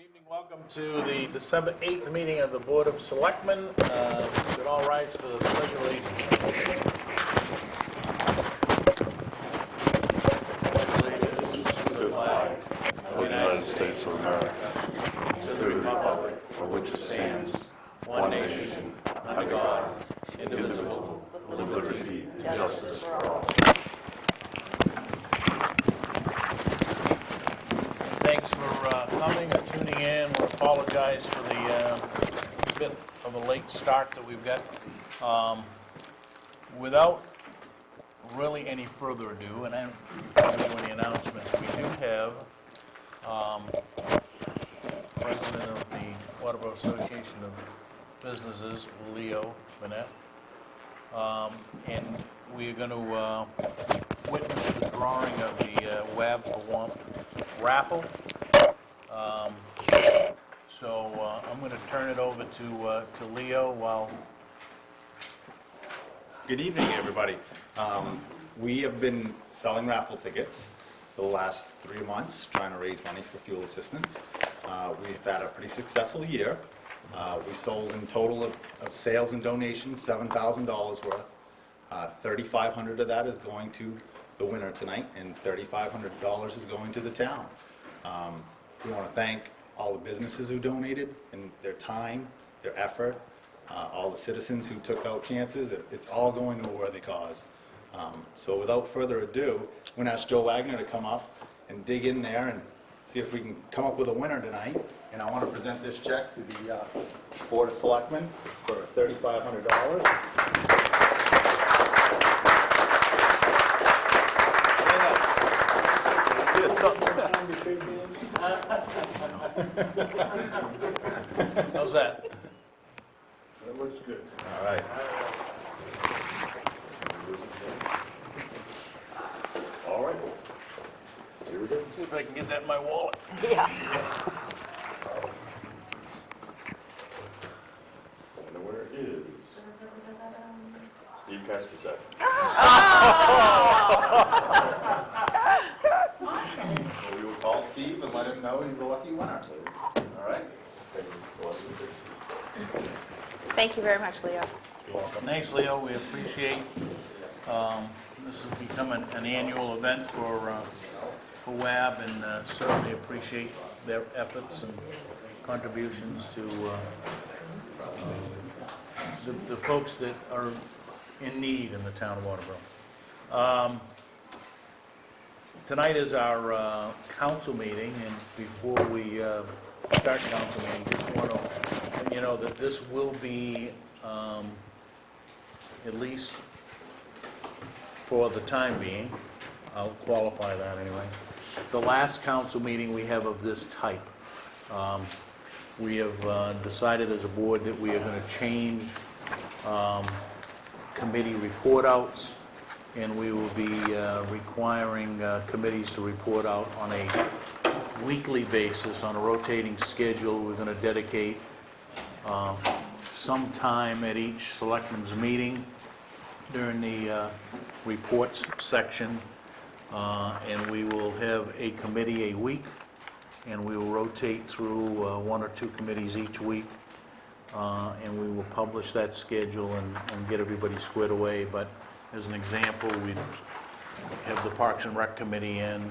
Good evening, welcome to the December 8th meeting of the Board of Selectmen. Could all rise for the Pledge of Allegiance. Allegiance to the flag of the United States of America, to the republic for which it stands, one nation, under God, indivisible, with liberty and justice for all. Thanks for coming and tuning in. We apologize for the bit of a late start that we've got. Without really any further ado, and I don't do any announcements, we do have President of the Waterboro Association of Businesses, Leo Burnett, and we are going to witness the drawing of the WAB Raffle. So I'm going to turn it over to Leo while... Good evening, everybody. We have been selling raffle tickets for the last 3 months, trying to raise money for fuel assistance. We've had a pretty successful year. We sold in total of sales and donations $7,000 worth. $3,500 of that is going to the winner tonight, and $3,500 is going to the town. We want to thank all the businesses who donated and their time, their effort, all the citizens who took out chances. It's all going to a worthy cause. So without further ado, I'm going to ask Joe Wagner to come up and dig in there and see if we can come up with a winner tonight. And I want to present this check to the Board of Selectmen for $3,500. How's that? That looks good. All right. All right. Here we go. See if I can get that in my wallet. Yeah. And the winner is Steve Kasperzak. So we will call Steve and let him know he's the lucky winner. All right? Thank you very much, Leo. You're welcome. Thanks, Leo. We appreciate this has become an annual event for WAB, and certainly appreciate their efforts and contributions to the folks that are in need in the town of Waterboro. Tonight is our council meeting, and before we start council meeting, just want to let you know that this will be, at least for the time being, I'll qualify that anyway, the last council meeting we have of this type. We have decided as a board that we are going to change committee report outs, and we will be requiring committees to report out on a weekly basis, on a rotating schedule. We're going to dedicate some time at each selectmen's meeting during the reports section, and we will have a committee a week, and we will rotate through 1 or 2 committees each week, and we will publish that schedule and get everybody squared away. But as an example, we have the Parks and Rec Committee in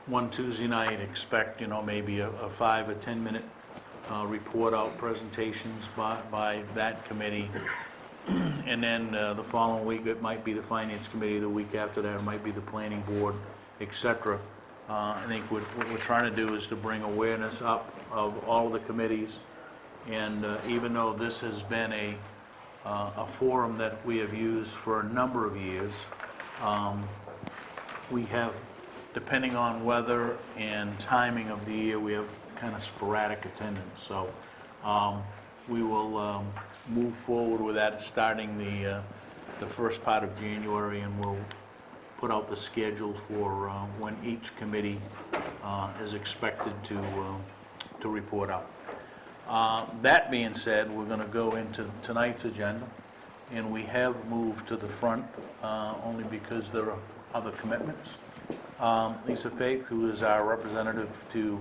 one Tuesday night. Expect, maybe a 5 or 10 minute report out presentations by that committee. And then the following week, it might be the Finance Committee. The week after that, it might be the Planning Board, etc. I think what we're trying to do is to bring awareness up of all of the committees. And even though this has been a forum that we have used for a number of years, we have, depending on weather and timing of the year, we have kind of sporadic attendance. So we will move forward with that starting the first part of January, and we'll put out the schedule for when each committee is expected to report out. That being said, we're going to go into tonight's agenda, and we have moved to the front only because there are other commitments. Lisa Faith, who is our representative to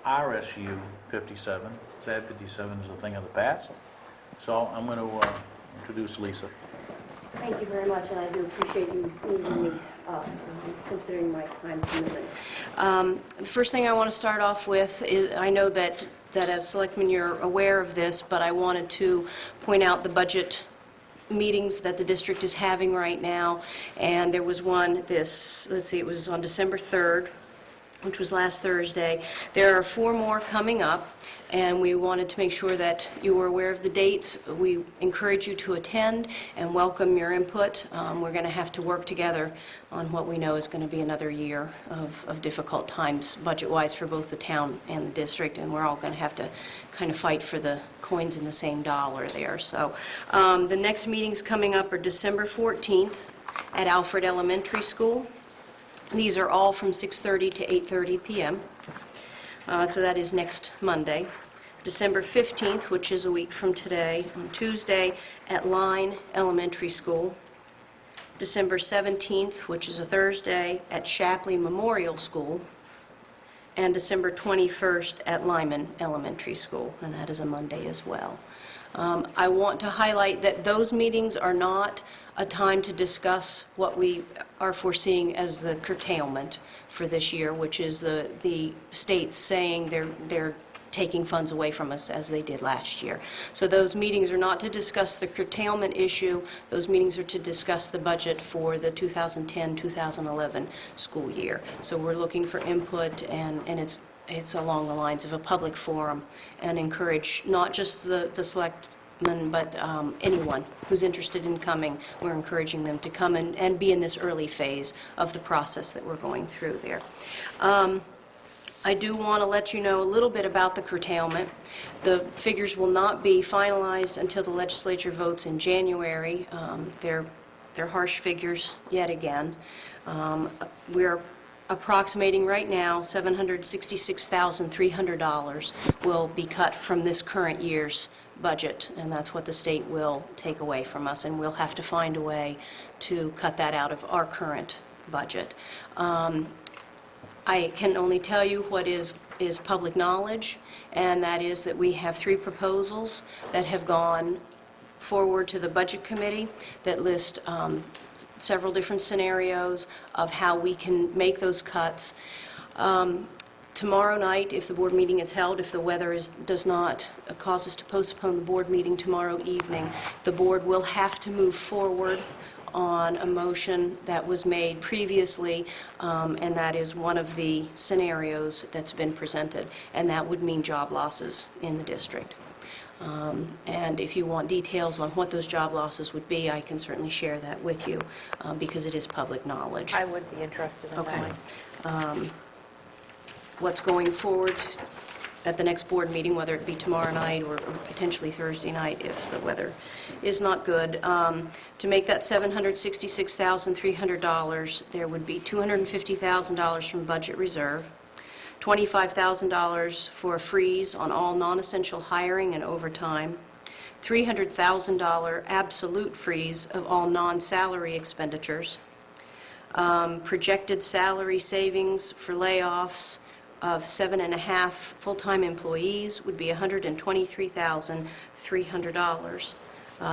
RSU 57. SAD 57 is a thing of the past. So I'm going to introduce Lisa. Thank you very much, and I do appreciate you moving me up, considering my time commitments. The first thing I want to start off with is, I know that as selectmen you're aware of this, but I wanted to point out the budget meetings that the district is having right now, and there was one it was on December 3rd, which was last Thursday. There are 4 more coming up, and we wanted to make sure that you were aware of the dates. We encourage you to attend and welcome your input. We're going to have to work together on what we know is going to be another year of difficult times budget-wise for both the town and the district, and we're all going to have to kind of fight for the coins in the same dollar there. So the next meetings coming up are December 14th at Alfred Elementary School. These are all from 6:30 to 8:30 p.m. So that is next Monday. December 15th, which is a week from today, on Tuesday, at Line Elementary School. December 17th, which is a Thursday, at Shapley Memorial School. And December 21st at Lyman Elementary School, and that is a Monday as well. I want to highlight that those meetings are not a time to discuss what we are foreseeing as the curtailment for this year, which is the state saying they're taking funds away from us as they did last year. So those meetings are not to discuss the curtailment issue. Those meetings are to discuss the budget for the 2010-2011 school year. So we're looking for input, and it's along the lines of a public forum, and encourage not just the selectmen, but anyone who's interested in coming. We're encouraging them to come and be in this early phase of the process that we're going through there. I do want to let you know a little bit about the curtailment. The figures will not be finalized until the legislature votes in January. They're harsh figures yet again. We're approximating right now $766,300 will be cut from this current year's budget, and that's what the state will take away from us, and we'll have to find a way to cut that out of our current budget. I can only tell you what is public knowledge, and that is that we have 3 proposals that have gone forward to the Budget Committee that list several different scenarios of how we can make those cuts. Tomorrow night, if the board meeting is held, if the weather does not cause us to postpone the board meeting tomorrow evening, the board will have to move forward on a motion that was made previously, and that is one of the scenarios that's been presented, and that would mean job losses in the district. And if you want details on what those job losses would be, I can certainly share that with you, because it is public knowledge. I would be interested in knowing. What's going forward at the next board meeting, whether it be tomorrow night or potentially Thursday night if the weather is not good. To make that $766,300, there would be $250,000 from budget reserve, $25,000 for a freeze on all non-essential hiring and overtime, $300,000 absolute freeze of all non-salary expenditures, projected salary savings for layoffs of 7.5 full-time employees would be $123,300.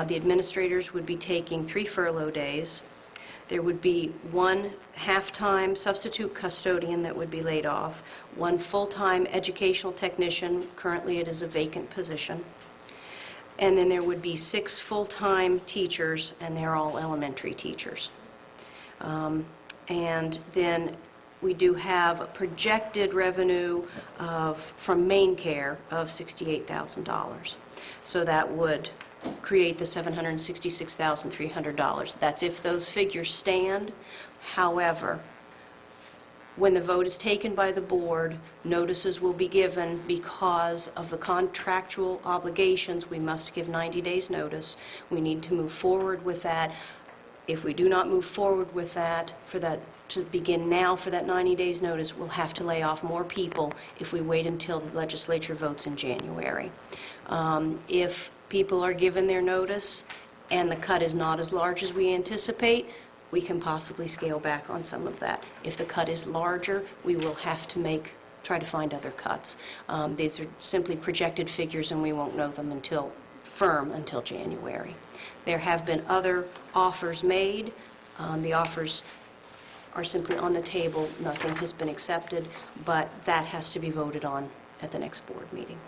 The administrators would be taking 3 furlough days. There would be 1 half-time substitute custodian that would be laid off, 1 full-time educational technician, currently it is a vacant position, and then there would be 6 full-time teachers, and they're all elementary teachers. And then we do have a projected revenue from main care of $68,000. So that would create the $766,300. That's if those figures stand. However, when the vote is taken by the board, notices will be given because of the contractual obligations. We must give 90 days notice. We need to move forward with that. If we do not move forward with that, to begin now for that 90 days notice, we'll have to lay off more people if we wait until the legislature votes in January. If people are given their notice and the cut is not as large as we anticipate, we can possibly scale back on some of that. If the cut is larger, we will have to make try to find other cuts. These are simply projected figures, and we won't know them until January. There have been other offers made. The offers are simply on the table. Nothing has been accepted, but that has to be voted on at the next board meeting.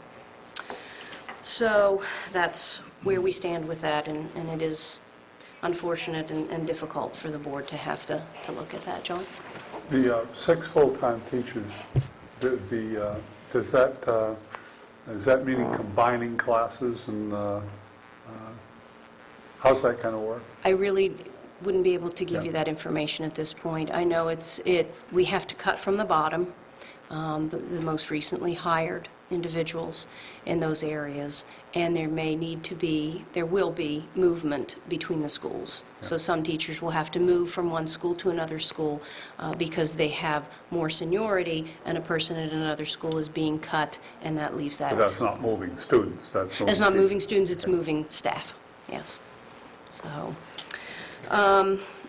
So that's where we stand with that, and it is unfortunate and difficult for the board to have to look at that. John? The 6 full-time teachers, is that meaning combining classes, and how's that going to work? I really wouldn't be able to give you that information at this point. I know we have to cut from the bottom, the most recently hired individuals in those areas, and there will be movement between the schools. So some teachers will have to move from one school to another school because they have more seniority, and a person at another school is being cut, and that leaves that. But that's not moving students, It's not moving students, it's moving staff, yes. So,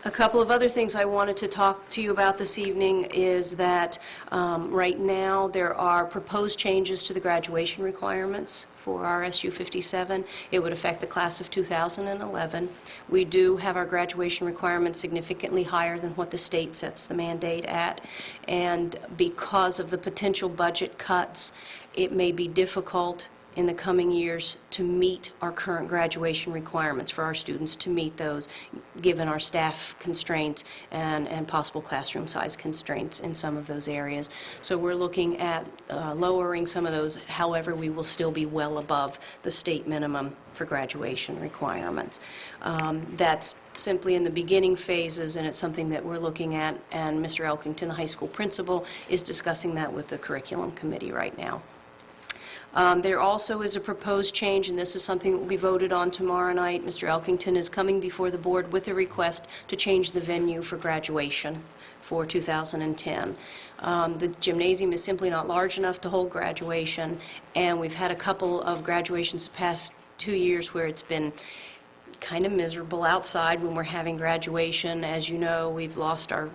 a couple of other things I wanted to talk to you about this evening is that right now there are proposed changes to the graduation requirements for RSU 57. It would affect the class of 2011. We do have our graduation requirements significantly higher than what the state sets the mandate at, and because of the potential budget cuts, it may be difficult in the coming years to meet our current graduation requirements, for our students to meet those, given our staff constraints and possible classroom size constraints in some of those areas. So we're looking at lowering some of those. However, we will still be well above the state minimum for graduation requirements. That's simply in the beginning phases, and it's something that we're looking at, and Mr. Elkington, the high school principal, is discussing that with the curriculum committee right now. There also is a proposed change, and this is something that will be voted on tomorrow night. Mr. Elkington is coming before the board with a request to change the venue for graduation for 2010. The gymnasium is simply not large enough to hold graduation, and we've had a couple of graduations the past 2 years where it's been kind of miserable outside when we're having graduation. As you know, we've lost our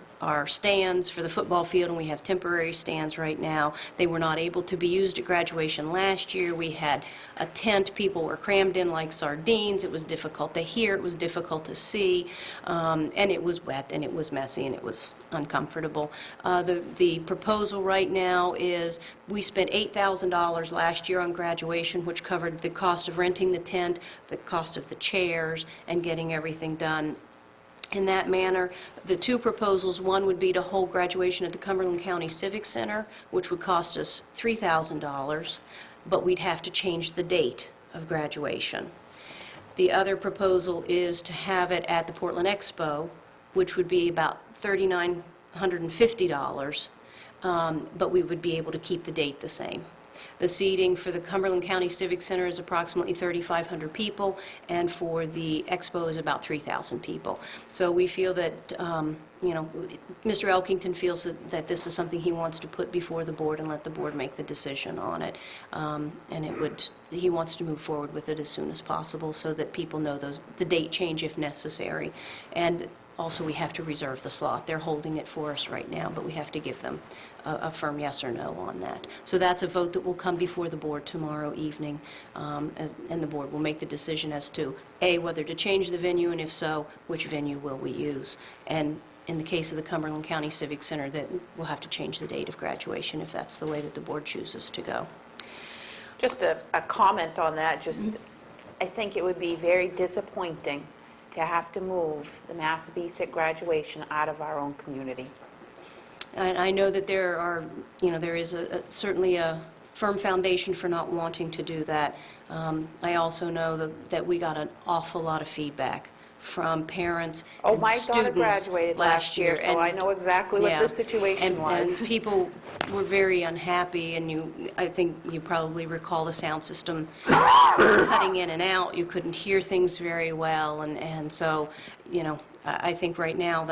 stands for the football field, and we have temporary stands right now. They were not able to be used at graduation last year. We had a tent. People were crammed in like sardines. It was difficult to hear. It was difficult to see. And it was wet, and it was messy, and it was uncomfortable. The proposal right now is we spent $8,000 last year on graduation, which covered the cost of renting the tent, the cost of the chairs, and getting everything done in that manner. The two proposals, one would be to hold graduation at the Cumberland County Civic Center, which would cost us $3,000, but we'd have to change the date of graduation. The other proposal is to have it at the Portland Expo, which would be about $3,950, but we would be able to keep the date the same. The seating for the Cumberland County Civic Center is approximately 3,500 people, and for the Expo is about 3,000 people. So we feel that, Mr. Elkington feels that this is something he wants to put before the board and let the board make the decision on it. And he wants to move forward with it as soon as possible so that people know the date change if necessary. And also, we have to reserve the slot. They're holding it for us right now, but we have to give them a firm yes or no on that. So that's a vote that will come before the board tomorrow evening, and the board will make the decision as to, A, whether to change the venue, and if so, which venue will we use. And in the case of the Cumberland County Civic Center, that we'll have to change the date of graduation if that's the way that the board chooses to go. Just a comment on that, I think it would be very disappointing to have to move the M.R.S.A graduation out of our own community. And I know that there is certainly a firm foundation for not wanting to do that. I also know that we got an awful lot of feedback from parents and My students daughter graduated last year, so I know exactly what the situation was. And people were very unhappy, and I think you probably recall the sound system was cutting in and out. You couldn't hear things very well, and so, I think right now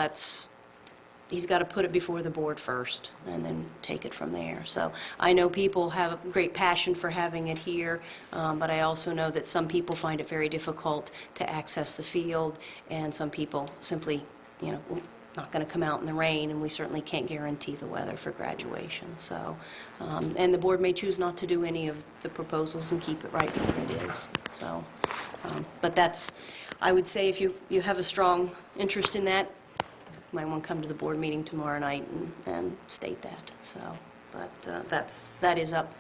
he's got to put it before the board first and then take it from there. So I know people have a great passion for having it here, but I also know that some people find it very difficult to access the field, and some people simply, not going to come out in the rain, and we certainly can't guarantee the weather for graduation. So, and the board may choose not to do any of the proposals and keep it right where it is. So, but that's, I would say if you have a strong interest in that, you might want to come to the board meeting tomorrow night and state that. So, but that is up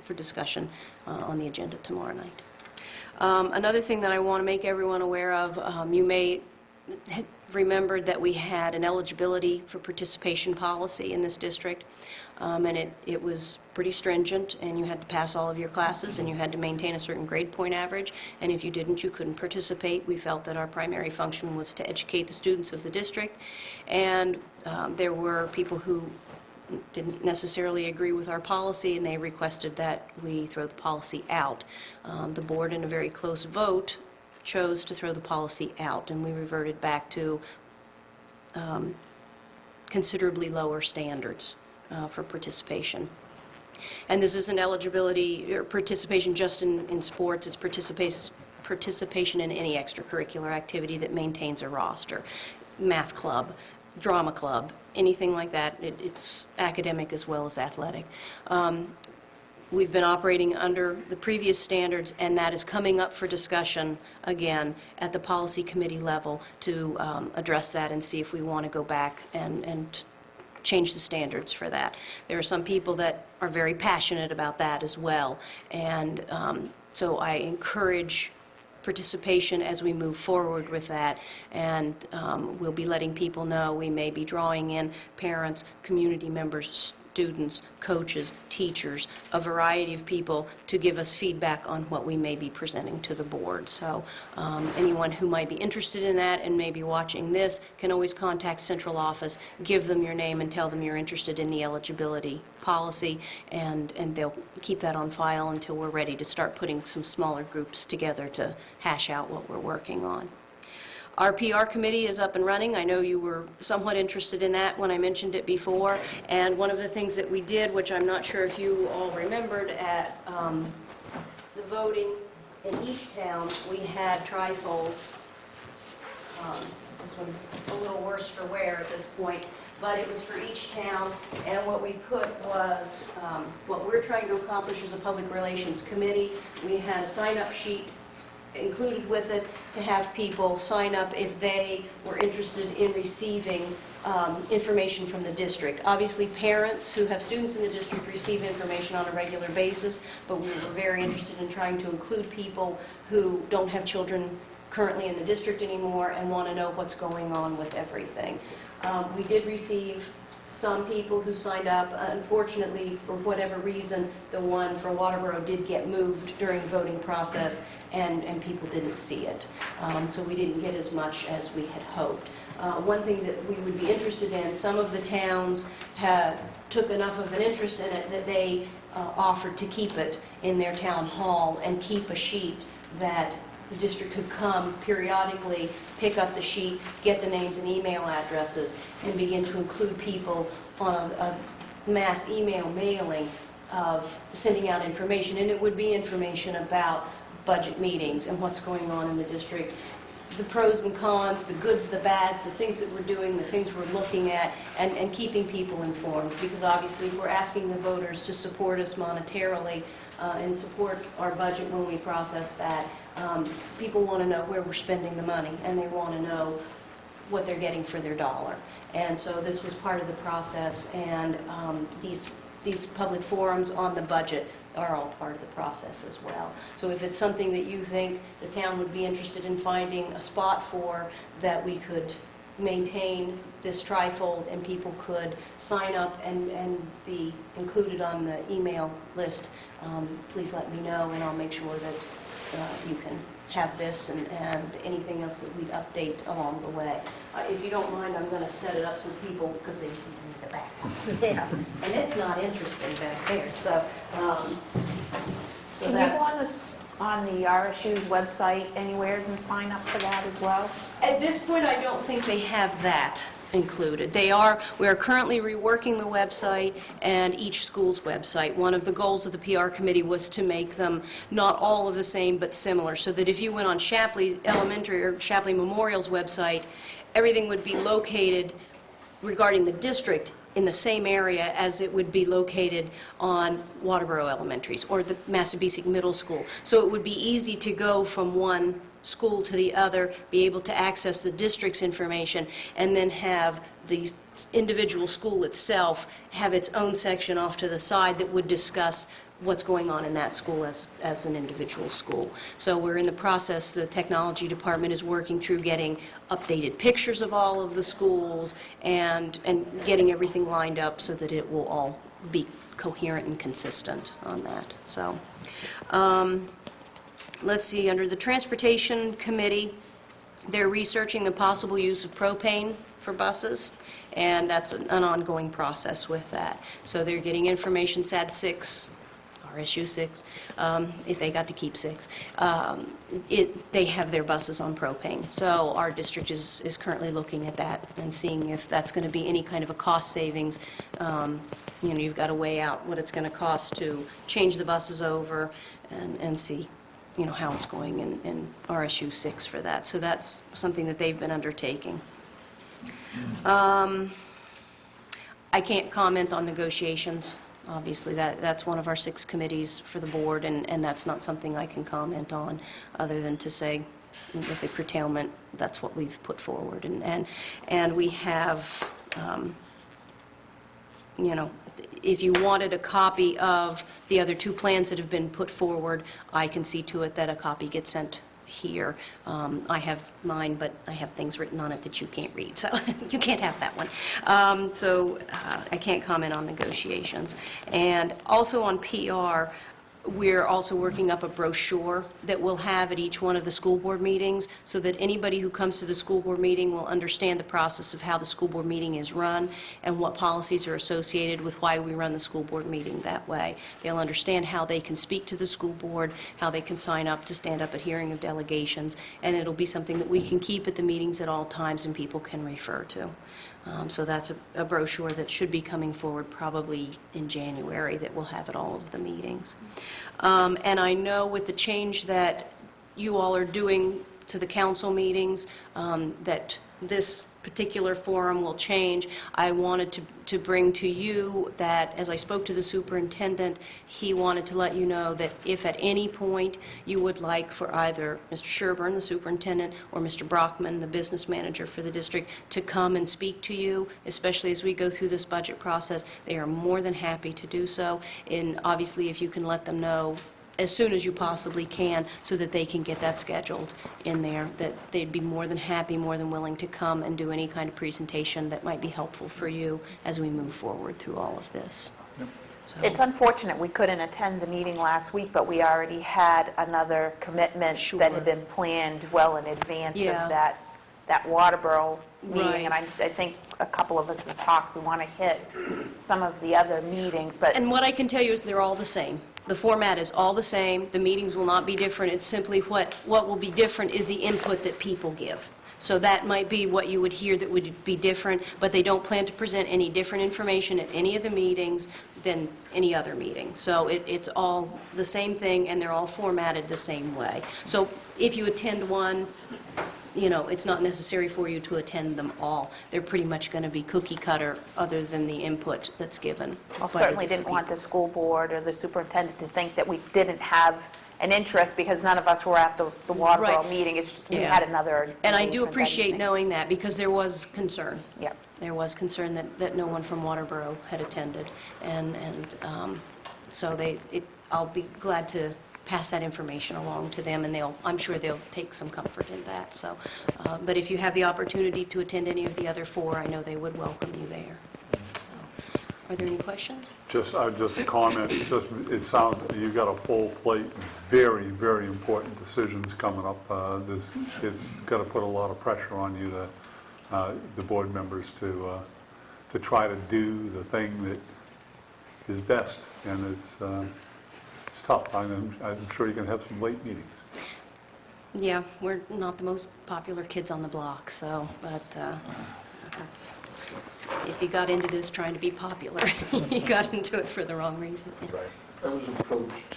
for discussion on the agenda tomorrow night. Another thing that I want to make everyone aware of, you may remembered that we had an eligibility for participation policy in this district, and it was pretty stringent, and you had to pass all of your classes, and you had to maintain a certain grade point average, and if you didn't, you couldn't participate. We felt that our primary function was to educate the students of the district, and there were people who didn't necessarily agree with our policy, and they requested that we throw the policy out. The board, in a very close vote, chose to throw the policy out, and we reverted back to considerably lower standards for participation. And this isn't eligibility or participation just in sports, it's participation in any extracurricular activity that maintains a roster. Math club, drama club, anything like that. It's academic as well as athletic. We've been operating under the previous standards, and that is coming up for discussion again at the policy committee level to address that and see if we want to go back and change the standards for that. There are some people that are very passionate about that as well, and so I encourage participation as we move forward with that, and we'll be letting people know. We may be drawing in parents, community members, students, coaches, teachers, a variety of people to give us feedback on what we may be presenting to the board. So anyone who might be interested in that and may be watching this can always contact central office, give them your name and tell them you're interested in the eligibility policy, and they'll keep that on file until we're ready to start putting some smaller groups together to hash out what we're working on. Our PR committee is up and running. I know you were somewhat interested in that when I mentioned it before, and one of the things that we did, which I'm not sure if you all remembered, at the voting in each town, we had trifolds. This one's a little worse for wear at this point, but it was for each town, and what we put was what we're trying to accomplish as a public relations committee. We had a sign-up sheet included with it to have people sign up if they were interested in receiving information from the district. Obviously, parents who have students in the district receive information on a regular basis, but we were very interested in trying to include people who don't have children currently in the district anymore and want to know what's going on with everything. We did receive some people who signed up. Unfortunately, for whatever reason, the one for Waterboro did get moved during the voting process, and people didn't see it. So we didn't get as much as we had hoped. One thing that we would be interested in, some of the towns took enough of an interest in it that they offered to keep it in their town hall and keep a sheet that the district could come periodically, pick up the sheet, get the names and email addresses, and begin to include people on a mass email mailing of sending out information. And it would be information about budget meetings and what's going on in the district, the pros and cons, the goods, the bads, the things that we're doing, the things we're looking at, and keeping people informed. Because obviously, if we're asking the voters to support us monetarily and support our budget when we process that, people want to know where we're spending the money, and they want to know what they're getting for their dollar. And so this was part of the process, and these public forums on the budget are all part of the process as well. So if it's something that you think the town would be interested in finding a spot for, that we could maintain this trifold and people could sign up and be included on the email list, please let me know, and I'll make sure that you can have this and anything else that we'd update along the way. If you don't mind, I'm going to set it up so people, because they see the back. Yeah, and it's not interesting back there. So, Can you go on the RSU's website anywhere and sign up for that as well? At this point, I don't think they have that included. We are currently reworking the website and each school's website. One of the goals of the PR committee was to make them not all of the same, but similar, so that if you went on Shapley Elementary or Shapley Memorial's website, everything would be located regarding the district in the same area as it would be located on Waterboro Elementaries or the M.R.S.A Middle School. So it would be easy to go from one school to the other, be able to access the district's information, and then have the individual school itself have its own section off to the side that would discuss what's going on in that school as an individual school. So we're in the process, the technology department is working through getting updated pictures of all of the schools and getting everything lined up so that it will all be coherent and consistent on that. So, let's see, under the Transportation Committee, they're researching the possible use of propane for buses, and that's an ongoing process with that. So they're getting information, SAD 6, RSU 6, if they got to keep 6, they have their buses on propane. So our district is currently looking at that and seeing if that's going to be any kind of a cost savings. You know, you've got to weigh out what it's going to cost to change the buses over and see, you know, how it's going in RSU 6 for that. So that's something that they've been undertaking. I can't comment on negotiations. Obviously, that's one of our 6 committees for the board, and that's not something I can comment on, other than to say, with the curtailment, that's what we've put forward. And we have, you know, if you wanted a copy of the other 2 plans that have been put forward, I can see to it that a copy gets sent here. I have mine, but I have things written on it that you can't read, so you can't have that one. So I can't comment on negotiations. And also on PR, we're also working up a brochure that we'll have at each one of the school board meetings so that anybody who comes to the school board meeting will understand the process of how the school board meeting is run and what policies are associated with why we run the school board meeting that way. They'll understand how they can speak to the school board, how they can sign up to stand up at hearing of delegations, and it'll be something that we can keep at the meetings at all times and people can refer to. So that's a brochure that should be coming forward probably in January that we'll have at all of the meetings. And I know with the change that you all are doing to the council meetings, that this particular forum will change. I wanted to bring to you that, as I spoke to the superintendent, he wanted to let you know that if at any point you would like for either Mr. Sherburne, the superintendent, or Mr. Brockman, the business manager for the district, to come and speak to you, especially as we go through this budget process, they are more than happy to do so. And obviously, if you can let them know as soon as you possibly can so that they can get that scheduled in there, that they'd be more than happy, more than willing to come and do any kind of presentation that might be helpful for you as we move forward through all of this. So- It's unfortunate we couldn't attend the meeting last week, but we already had another commitment Sure. that had been planned well in advance Yeah. of that Waterboro meeting. Right. And I think a couple of us have talked, we want to hit some of the other meetings, but And what I can tell you is they're all the same. The format is all the same. The meetings will not be different. It's simply what will be different is the input that people give. So that might be what you would hear that would be different, but they don't plan to present any different information at any of the meetings than any other meeting. So it's all the same thing, and they're all formatted the same way. So if you attend one, you know, it's not necessary for you to attend them all. They're pretty much going to be cookie cutter, other than the input that's given. I by the certainly different didn't want the people. school board or the superintendent to think that we didn't have an interest because none of us were at the Waterboro Right. meeting. It's just we Yeah. had another And I do engagement that appreciate evening. knowing that, because there was concern. Yep. There was concern that no one from Waterboro had attended. And so I'll be glad to pass that information along to them, and I'm sure they'll take some comfort in that. So, but if you have the opportunity to attend any of the other 4, I know they would welcome you there. So, are there any questions? Just a comment, it sounds, you've got a full plate, very, very important decisions coming up. It's got to put a lot of pressure on you, the board members, to try to do the thing that is best, and it's tough. I'm sure you can have some late meetings. Yeah, we're not the most popular kids on the block, so, but that's, if you got into this trying to be popular, you got into it for the wrong reason. Right. I was approached,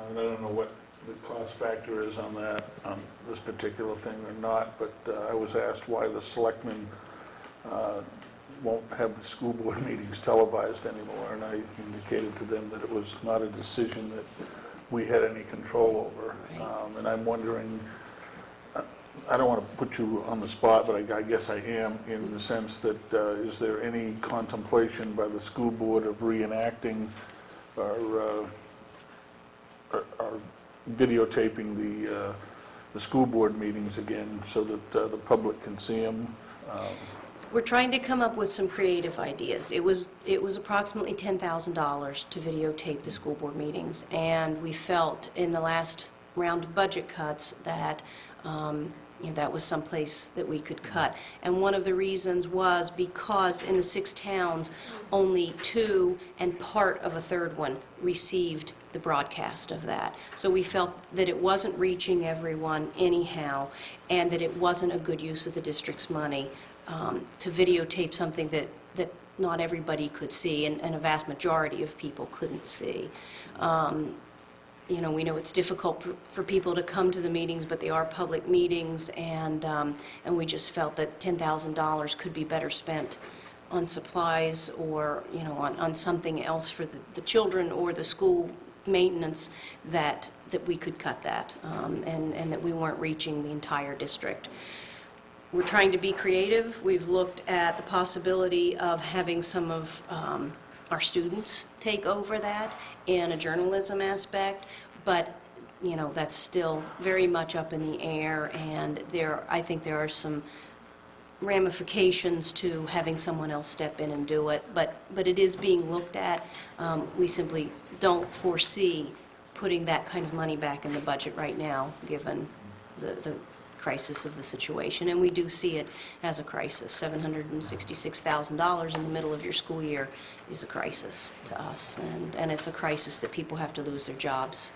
and I don't know what the cost factor is on that, on this particular thing or not, but I was asked why the selectmen won't have the school board meetings televised anymore, and I indicated to them that it was not a decision that we had any control over. And I'm wondering, I don't want to put you on the spot, but I guess I am, in the sense that is there any contemplation by the school board of reenacting or videotaping the school board meetings again so that the public can see them? We're trying to come up with some creative ideas. It was approximately $10,000 to videotape the school board meetings, and we felt in the last round of budget cuts that that was someplace that we could cut. And one of the reasons was because in the 6 towns, only 2 and part of a third one received the broadcast of that. So we felt that it wasn't reaching everyone anyhow, and that it wasn't a good use of the district's money to videotape something that not everybody could see, and a vast majority of people couldn't see. We know it's difficult for people to come to the meetings, but they are public meetings, and we just felt that $10,000 could be better spent on supplies or, on something else for the children or the school maintenance, that we could cut that, and that we weren't reaching the entire district. We're trying to be creative. We've looked at the possibility of having some of our students take over that in a journalism aspect, but that's still very much up in the air, and I think there are some ramifications to having someone else step in and do it, but it is being looked at. We simply don't foresee putting that kind of money back in the budget right now, given the crisis of the situation, and we do see it as a crisis. $766,000 in the middle of your school year is a crisis to us, and it's a crisis that people have to lose their jobs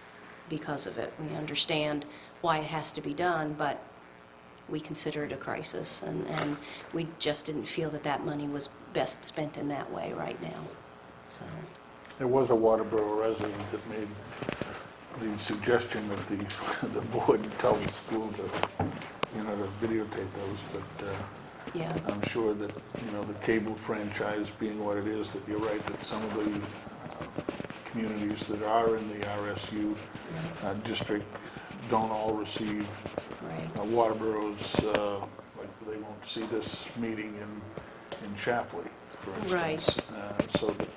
because of it. We understand why it has to be done, but we consider it a crisis, and we just didn't feel that money was best spent in that way right now. So There was a Waterboro resident that made the suggestion that the board tell the school to videotape those, but yeah, I'm sure that, the cable franchise being what it is, that you're right, that some of the communities that are in the RSU district don't all receive right. Waterboro's, like they won't see this meeting in Shapley, for instance. Right. So that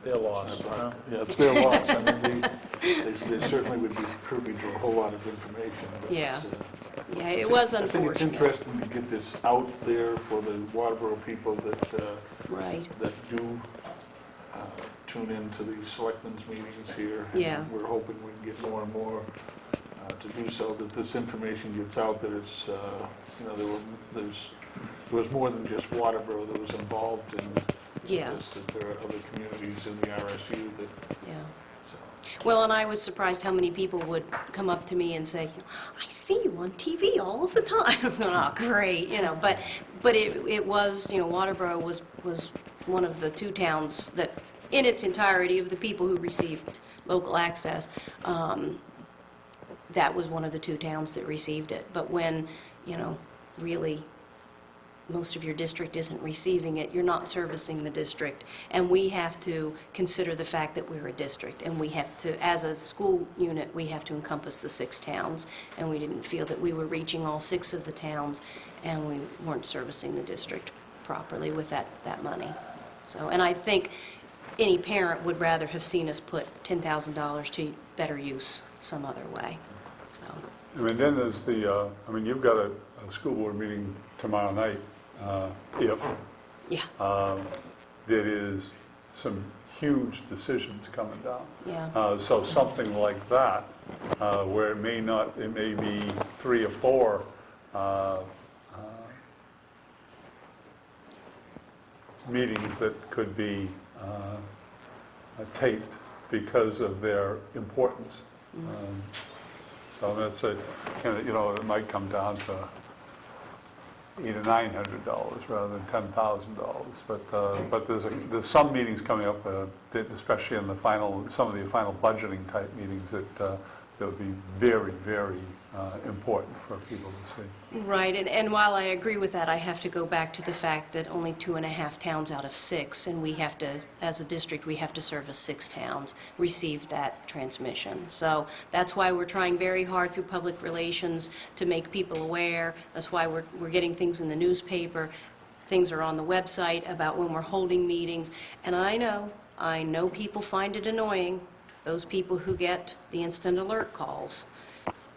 They're lost, huh? yeah, it's their loss. I mean, they certainly would be privy to a whole lot of information. But Yeah. it's, Yeah, it was I think it's unfortunate. interesting to get this out there for the Waterboro people Right. that do tune into the Selectmen's meetings here. And Yeah. we're hoping we can get more and more to do so, that this information gets out, that it's, there was more than just Waterboro that was involved in Yeah. this, that there are other communities in the RSU that, Yeah. so. Well, and I was surprised how many people would come up to me and say, I see you on TV all of the time. I'm going, oh, great, but it was, Waterboro was one of the 2 towns that, in its entirety, of the people who received local access, that was one of the 2 towns that received it. But when, really most of your district isn't receiving it, you're not servicing the district. And we have to consider the fact that we're a district, and we have to, as a school unit, we have to encompass the 6 towns, and we didn't feel that we were reaching all 6 of the towns, and we weren't servicing the district properly with that money. So, and I think any parent would rather have seen us put $10,000 to better use some other way, so. Then there's you've got a school board meeting tomorrow night, Yeah, there is some huge decisions coming down. yeah, So something like that, where it may be 3 or 4 meetings that could be taped because of their importance. So that's it might come down to $800 or $900 rather than $10,000. But there's some meetings coming up, especially in some of the final budgeting type meetings, that will be very, very important for people to see. Right, and while I agree with that, I have to go back to the fact that only 2.5 towns out of 6, and we have to, as a district, we have to service 6 towns, received that transmission. So that's why we're trying very hard through public relations to make people aware. That's why we're getting things in the newspaper. Things are on the website about when we're holding meetings. And I know people find it annoying, those people who get the instant alert calls,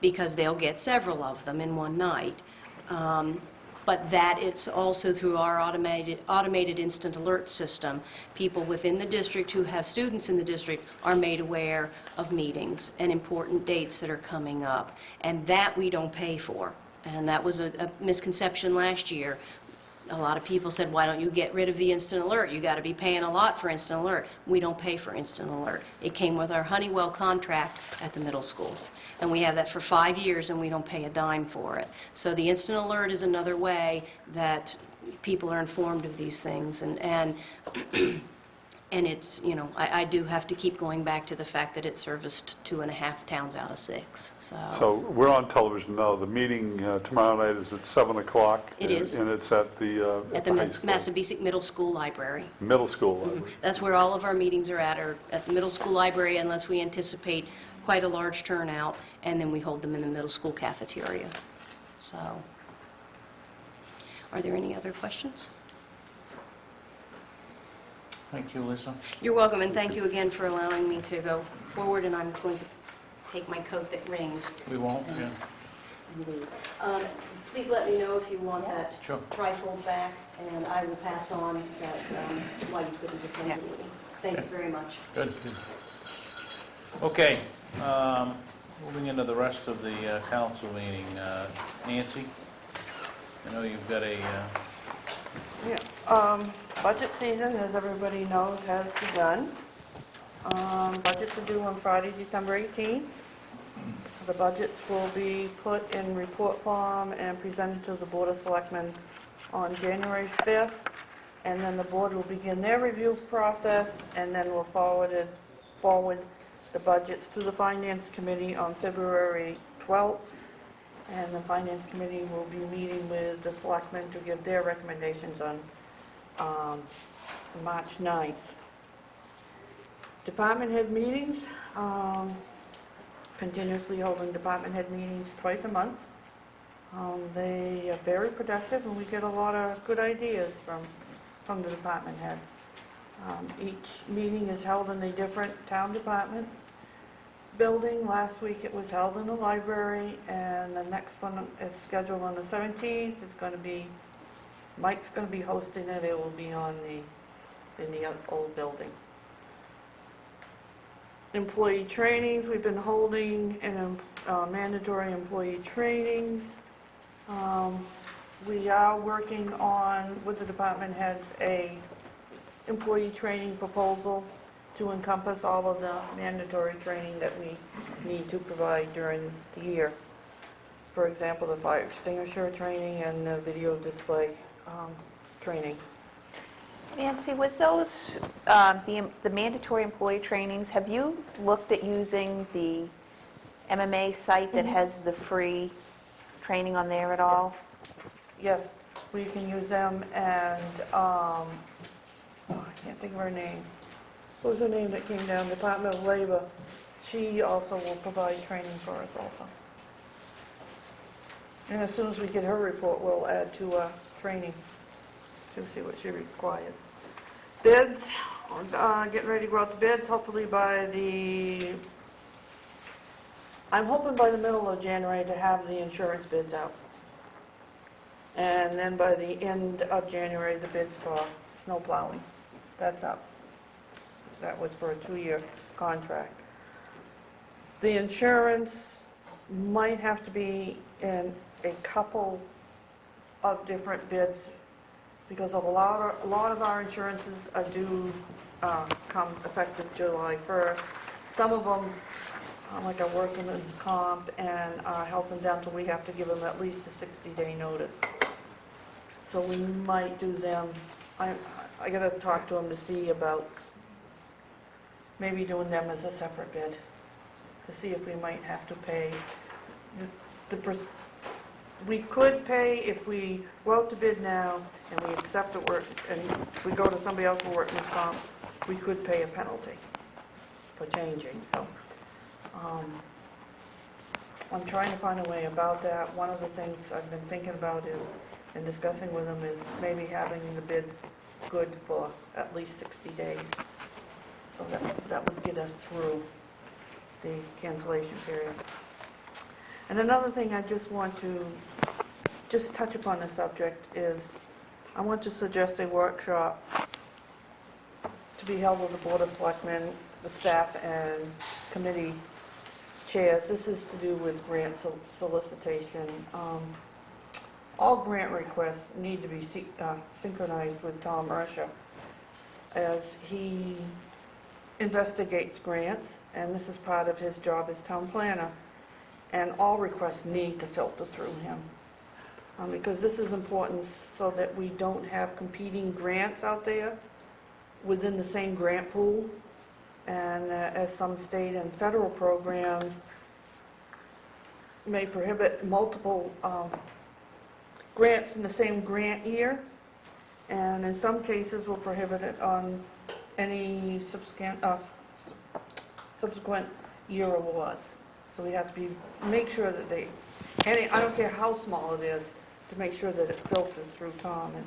because they'll get several of them in one night. But that it's also through our automated instant alert system. People within the district who have students in the district are made aware of meetings and important dates that are coming up. And that we don't pay for. And that was a misconception last year. A lot of people said, why don't you get rid of the instant alert? You got to be paying a lot for instant alert. We don't pay for instant alert. It came with our Honeywell contract at the middle school. And we have that for 5 years, and we don't pay a dime for it. So the instant alert is another way that people are informed of these things. And it's, I do have to keep going back to the fact that it serviced 2.5 towns out of 6. So we're on television now. The meeting tomorrow night is at 7 o'clock. It is. And it's at the At the high school. M.R.S.A Middle School Library. Middle school library. That's where all of our meetings are at the middle school library, unless we anticipate quite a large turnout, and then we hold them in the middle school cafeteria. So, are there any other questions? Thank you, Lisa. You're welcome, and thank you again for allowing me to go forward, and I'm going to take my coat that rings We won't, yeah. and leave. Please let me know if you want that Sure. trifold back, and I will pass on that, why you couldn't attend the meeting. Thank you very much. Good. Okay, moving into the rest of the council meeting. Nancy, I know you've got a, Budget season, as everybody knows, has begun. Budgets are due on Friday, December 18th. The budgets will be put in report form and presented to the Board of Selectmen on January 5th. And then the board will begin their review process, and then we'll forward the budgets to the Finance Committee on February 12th. And the Finance Committee will be meeting with the Selectmen to give their recommendations on March 9th. Department head meetings, continuously holding department head meetings twice a month. They are very productive, and we get a lot of good ideas from the department heads. Each meeting is held in a different town department building. Last week it was held in the library, and the next one is scheduled on the 17th. It's going to be, Mike's going to be hosting it. It will be in the old building. Employee trainings, we've been holding mandatory employee trainings. We are working on, with the department heads, a employee training proposal to encompass all of the mandatory training that we need to provide during the year. For example, the fire extinguisher training and the video display training. Nancy, with those, the mandatory employee trainings, have you looked at using the MMA site that has the free training on there at all? Yes, we can use them, and, I can't think of her name. What was her name that came down, Department of Labor? She also will provide training for us also. And as soon as we get her report, we'll add to our training to see what she requires. Bids, getting ready to go out the bids, hopefully I'm hoping by the middle of January to have the insurance bids out. And then by the end of January, the bids for snow plowing. That's up. That was for a 2-year contract. The insurance might have to be in a couple of different bids, because a lot of our insurances are due come effective July 1st. Some of them, like our workman's comp and health and dental, we have to give them at least a 60-day notice. So we might do them, I gotta talk to them to see about maybe doing them as a separate bid, to see if we might have to pay we could pay if we go out to bid now and we accept the work, and if we go to somebody else for workman's comp, we could pay a penalty for changing, so. I'm trying to find a way about that. One of the things I've been thinking about is, and discussing with them, is maybe having the bids good for at least 60 days. So that would get us through the cancellation period. And another thing I just want to just touch upon the subject is, I want to suggest a workshop to be held with the Board of Selectmen, the staff, and committee chairs. This is to do with grant solicitation. All grant requests need to be synchronized with Tom M.R.S.A. as he investigates grants, and this is part of his job as town planner, and all requests need to filter through him. Because this is important so that we don't have competing grants out there within the same grant pool. And as some state and federal programs may prohibit multiple grants in the same grant year, and in some cases will prohibit it on any subsequent year awards. So we have to make sure that I don't care how small it is, to make sure that it filters through Tom. And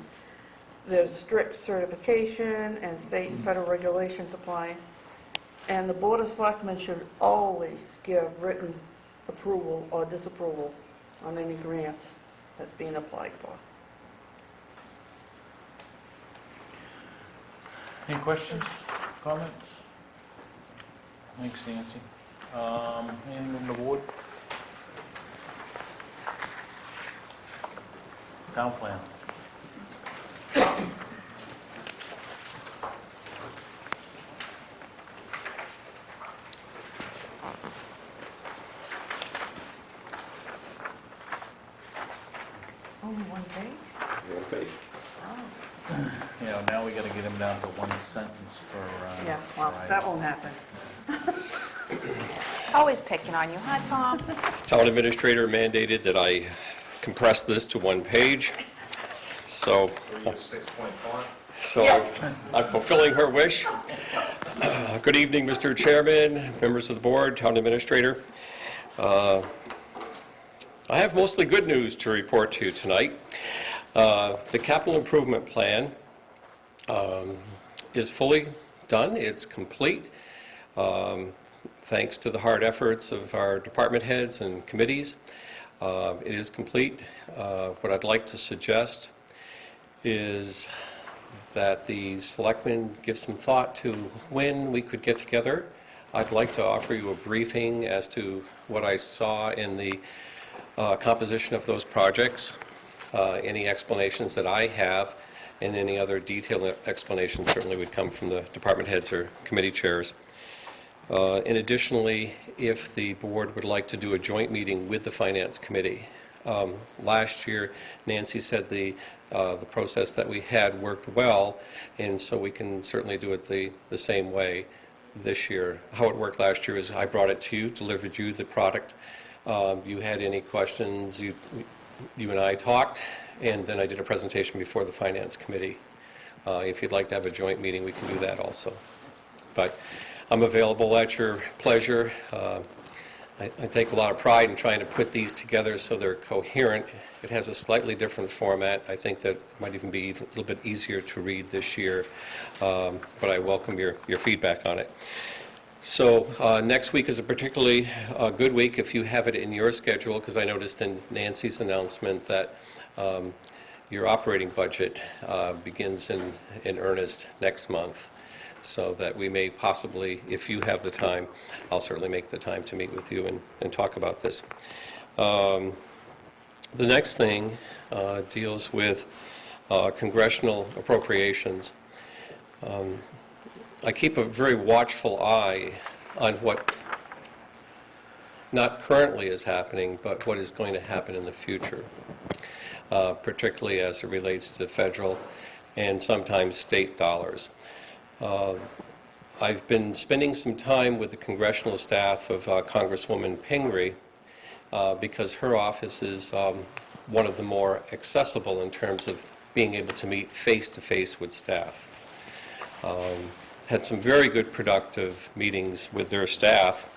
there's strict certification and state and federal regulations applying. And the Board of Selectmen should always give written approval or disapproval on any grants that's being applied for. Any questions, comments? Thanks, Nancy. Anything from the board? Town plan. Only one page? Okay. Yeah, now we gotta get him down to one sentence per, Yeah, well, per that item. won't happen. Always picking on you, huh, Tom? Town administrator mandated that I compress this to one page, so Yes. I'm fulfilling her wish. Good evening, Mr. Chairman, members of the board, town administrator. I have mostly good news to report to you tonight. The capital improvement plan is fully done. It's complete. Thanks to the hard efforts of our department heads and committees. It is complete. What I'd like to suggest is that the selectmen give some thought to when we could get together. I'd like to offer you a briefing as to what I saw in the composition of those projects, any explanations that I have, and any other detailed explanations certainly would come from the department heads or committee chairs. And additionally, if the board would like to do a joint meeting with the Finance Committee. Last year, Nancy said the process that we had worked well, and so we can certainly do it the same way this year. How it worked last year is I brought it to you, delivered you the product. You had any questions, you and I talked, and then I did a presentation before the Finance Committee. If you'd like to have a joint meeting, we can do that also. But I'm available at your pleasure. I take a lot of pride in trying to put these together so they're coherent. It has a slightly different format. I think that might even be a little bit easier to read this year, but I welcome your feedback on it. So next week is a particularly good week if you have it in your schedule, because I noticed in Nancy's announcement that your operating budget begins in earnest next month. So that we may possibly, if you have the time, I'll certainly make the time to meet with you and talk about this. The next thing deals with congressional appropriations. I keep a very watchful eye on what not currently is happening, but what is going to happen in the future, particularly as it relates to federal and sometimes state dollars. I've been spending some time with the congressional staff of Congresswoman Pingree, because her office is one of the more accessible in terms of being able to meet face-to-face with staff. Had some very good productive meetings with their staff,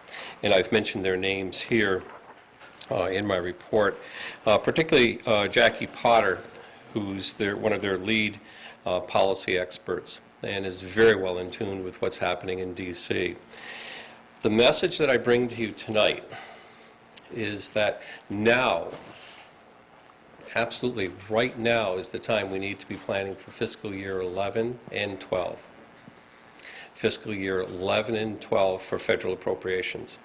and I've mentioned their names here in my report, particularly Jackie Potter, who's one of their lead policy experts and is very well in tune with what's happening in D.C. The message that I bring to you tonight is that now, absolutely right now, is the time we need to be planning for fiscal year 11 and 12. Fiscal year 11 and 12 for federal appropriations.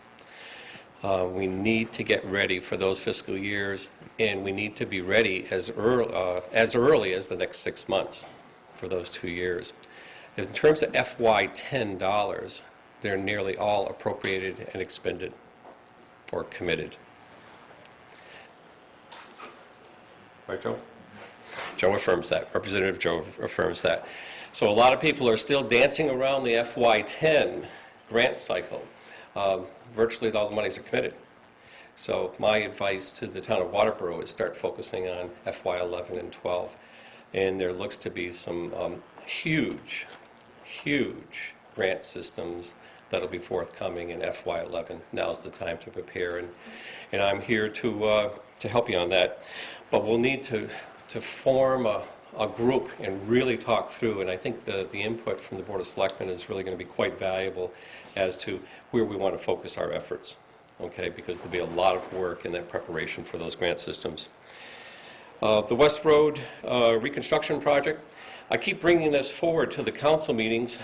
We need to get ready for those fiscal years, and we need to be ready as early as the next 6 months for those 2 years. In terms of FY10 dollars, they're nearly all appropriated and expended or committed. Right, Joe? Joe affirms that. Representative Joe affirms that. So a lot of people are still dancing around the FY10 grant cycle. Virtually all the monies are committed. So my advice to the town of Waterboro is start focusing on FY11 and 12. And there looks to be some huge grant systems that'll be forthcoming in FY11. Now's the time to prepare, and I'm here to help you on that. But we'll need to form a group and really talk through, and I think the input from the Board of Selectmen is really going to be quite valuable as to where we want to focus our efforts, okay, because there'll be a lot of work in that preparation for those grant systems. The West Road reconstruction project, I keep bringing this forward to the council meetings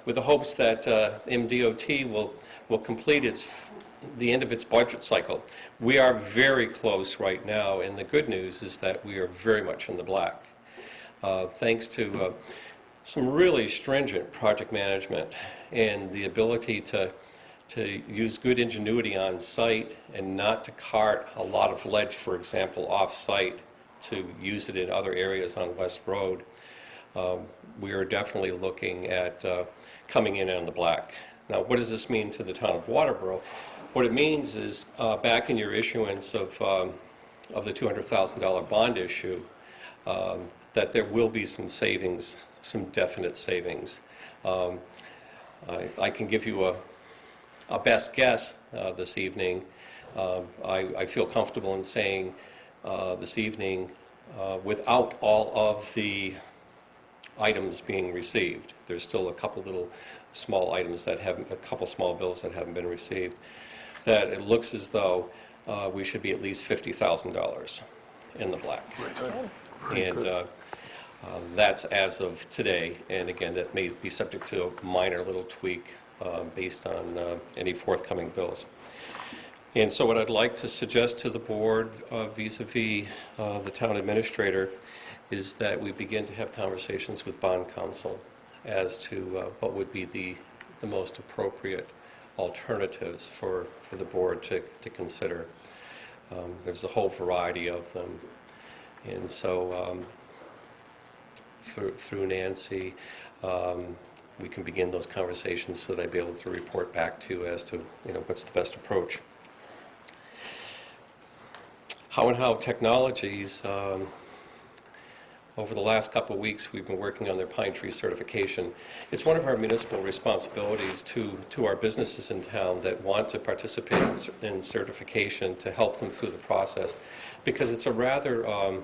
with the hopes that MDOT will complete the end of its budget cycle. We are very close right now, and the good news is that we are very much in the black. Thanks to some really stringent project management and the ability to use good ingenuity on site and not to cart a lot of ledge, for example, off site to use it in other areas on West Road. We are definitely looking at coming in on the black. Now, what does this mean to the town of Waterboro? What it means is back in your issuance of the $200,000 bond issue, that there will be some savings, some definite savings. I can give you a best guess this evening. I feel comfortable in saying this evening, without all of the items being received, there's still a couple little small items that haven't, a couple small bills that haven't been received, that it looks as though we should be at least $50,000 in the black. And that's as of today, and again, that may be subject to a minor little tweak based on any forthcoming bills. And so what I'd like to suggest to the board vis-a-vis the town administrator is that we begin to have conversations with bond counsel as to what would be the most appropriate alternatives for the board to consider. There's a whole variety of them. And so through Nancy, we can begin those conversations so that I'd be able to report back to you as to what's the best approach. How Technologies, over the last couple of weeks, we've been working on their pine tree certification. It's one of our municipal responsibilities to our businesses in town that want to participate in certification to help them through the process, because it's a rather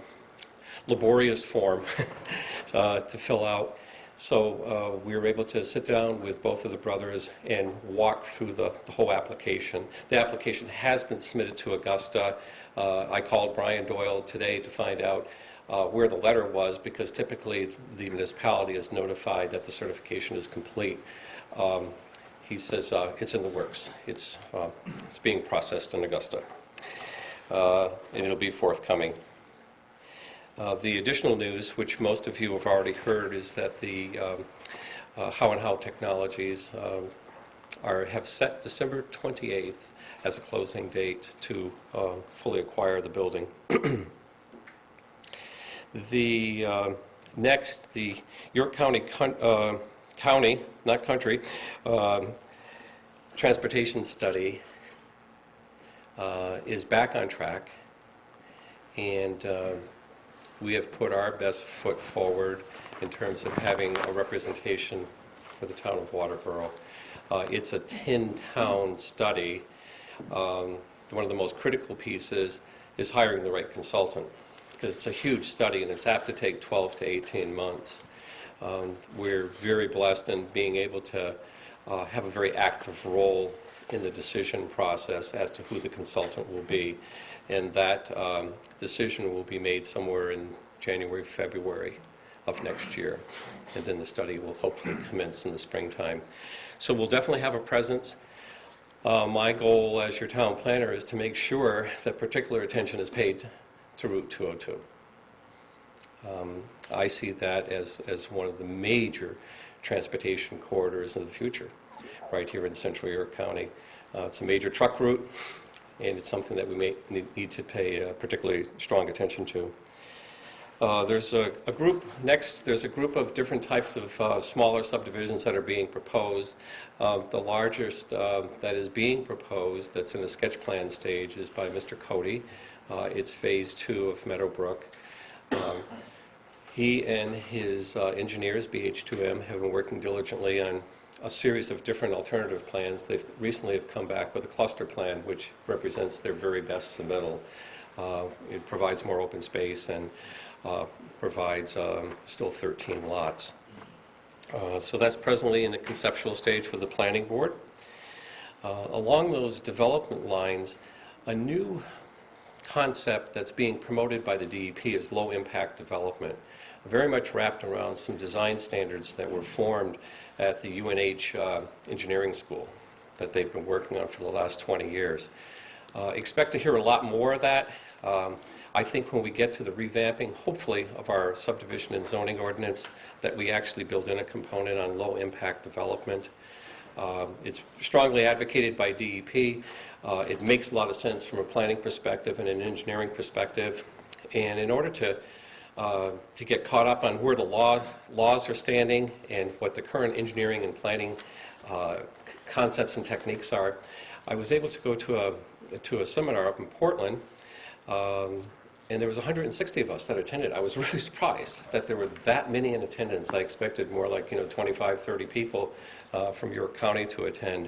laborious form to fill out. So we were able to sit down with both of the brothers and walk through the whole application. The application has been submitted to Augusta. I called Brian Doyle today to find out where the letter was, because typically the municipality is notified that the certification is complete. He says it's in the works. It's being processed in Augusta, and it'll be forthcoming. The additional news, which most of you have already heard, is that the How Technologies have set December 28th as a closing date to fully acquire the building. The next, the York County, not country, transportation study is back on track, and we have put our best foot forward in terms of having a representation for the town of Waterboro. It's a 10-town study. One of the most critical pieces is hiring the right consultant, because it's a huge study and it's apt to take 12 to 18 months. We're very blessed in being able to have a very active role in the decision process as to who the consultant will be. And that decision will be made somewhere in January, February of next year. And then the study will hopefully commence in the springtime. So we'll definitely have a presence. My goal as your town planner is to make sure that particular attention is paid to Route 202. I see that as one of the major transportation corridors of the future, right here in central York County. It's a major truck route, and it's something that we may need to pay particularly strong attention to. There's a group of different types of smaller subdivisions that are being proposed. The largest that is being proposed, that's in the sketch plan stage, is by Mr. Cody. It's Phase 2 of Meadowbrook. He and his engineers, BH2M, have been working diligently on a series of different alternative plans. They've recently come back with a cluster plan, which represents their very best submittal. It provides more open space and provides still 13 lots. So that's presently in the conceptual stage for the planning board. Along those development lines, a new concept that's being promoted by the DEP is low-impact development, very much wrapped around some design standards that were formed at the UNH engineering school that they've been working on for the last 20 years. Expect to hear a lot more of that. I think when we get to the revamping, hopefully, of our subdivision and zoning ordinance, that we actually build in a component on low-impact development. It's strongly advocated by DEP. It makes a lot of sense from a planning perspective and an engineering perspective. And in order to get caught up on where the laws are standing and what the current engineering and planning concepts and techniques are, I was able to go to a seminar up in Portland, and there was 160 of us that attended. I was really surprised that there were that many in attendance. I expected more like 25, 30 people from York County to attend,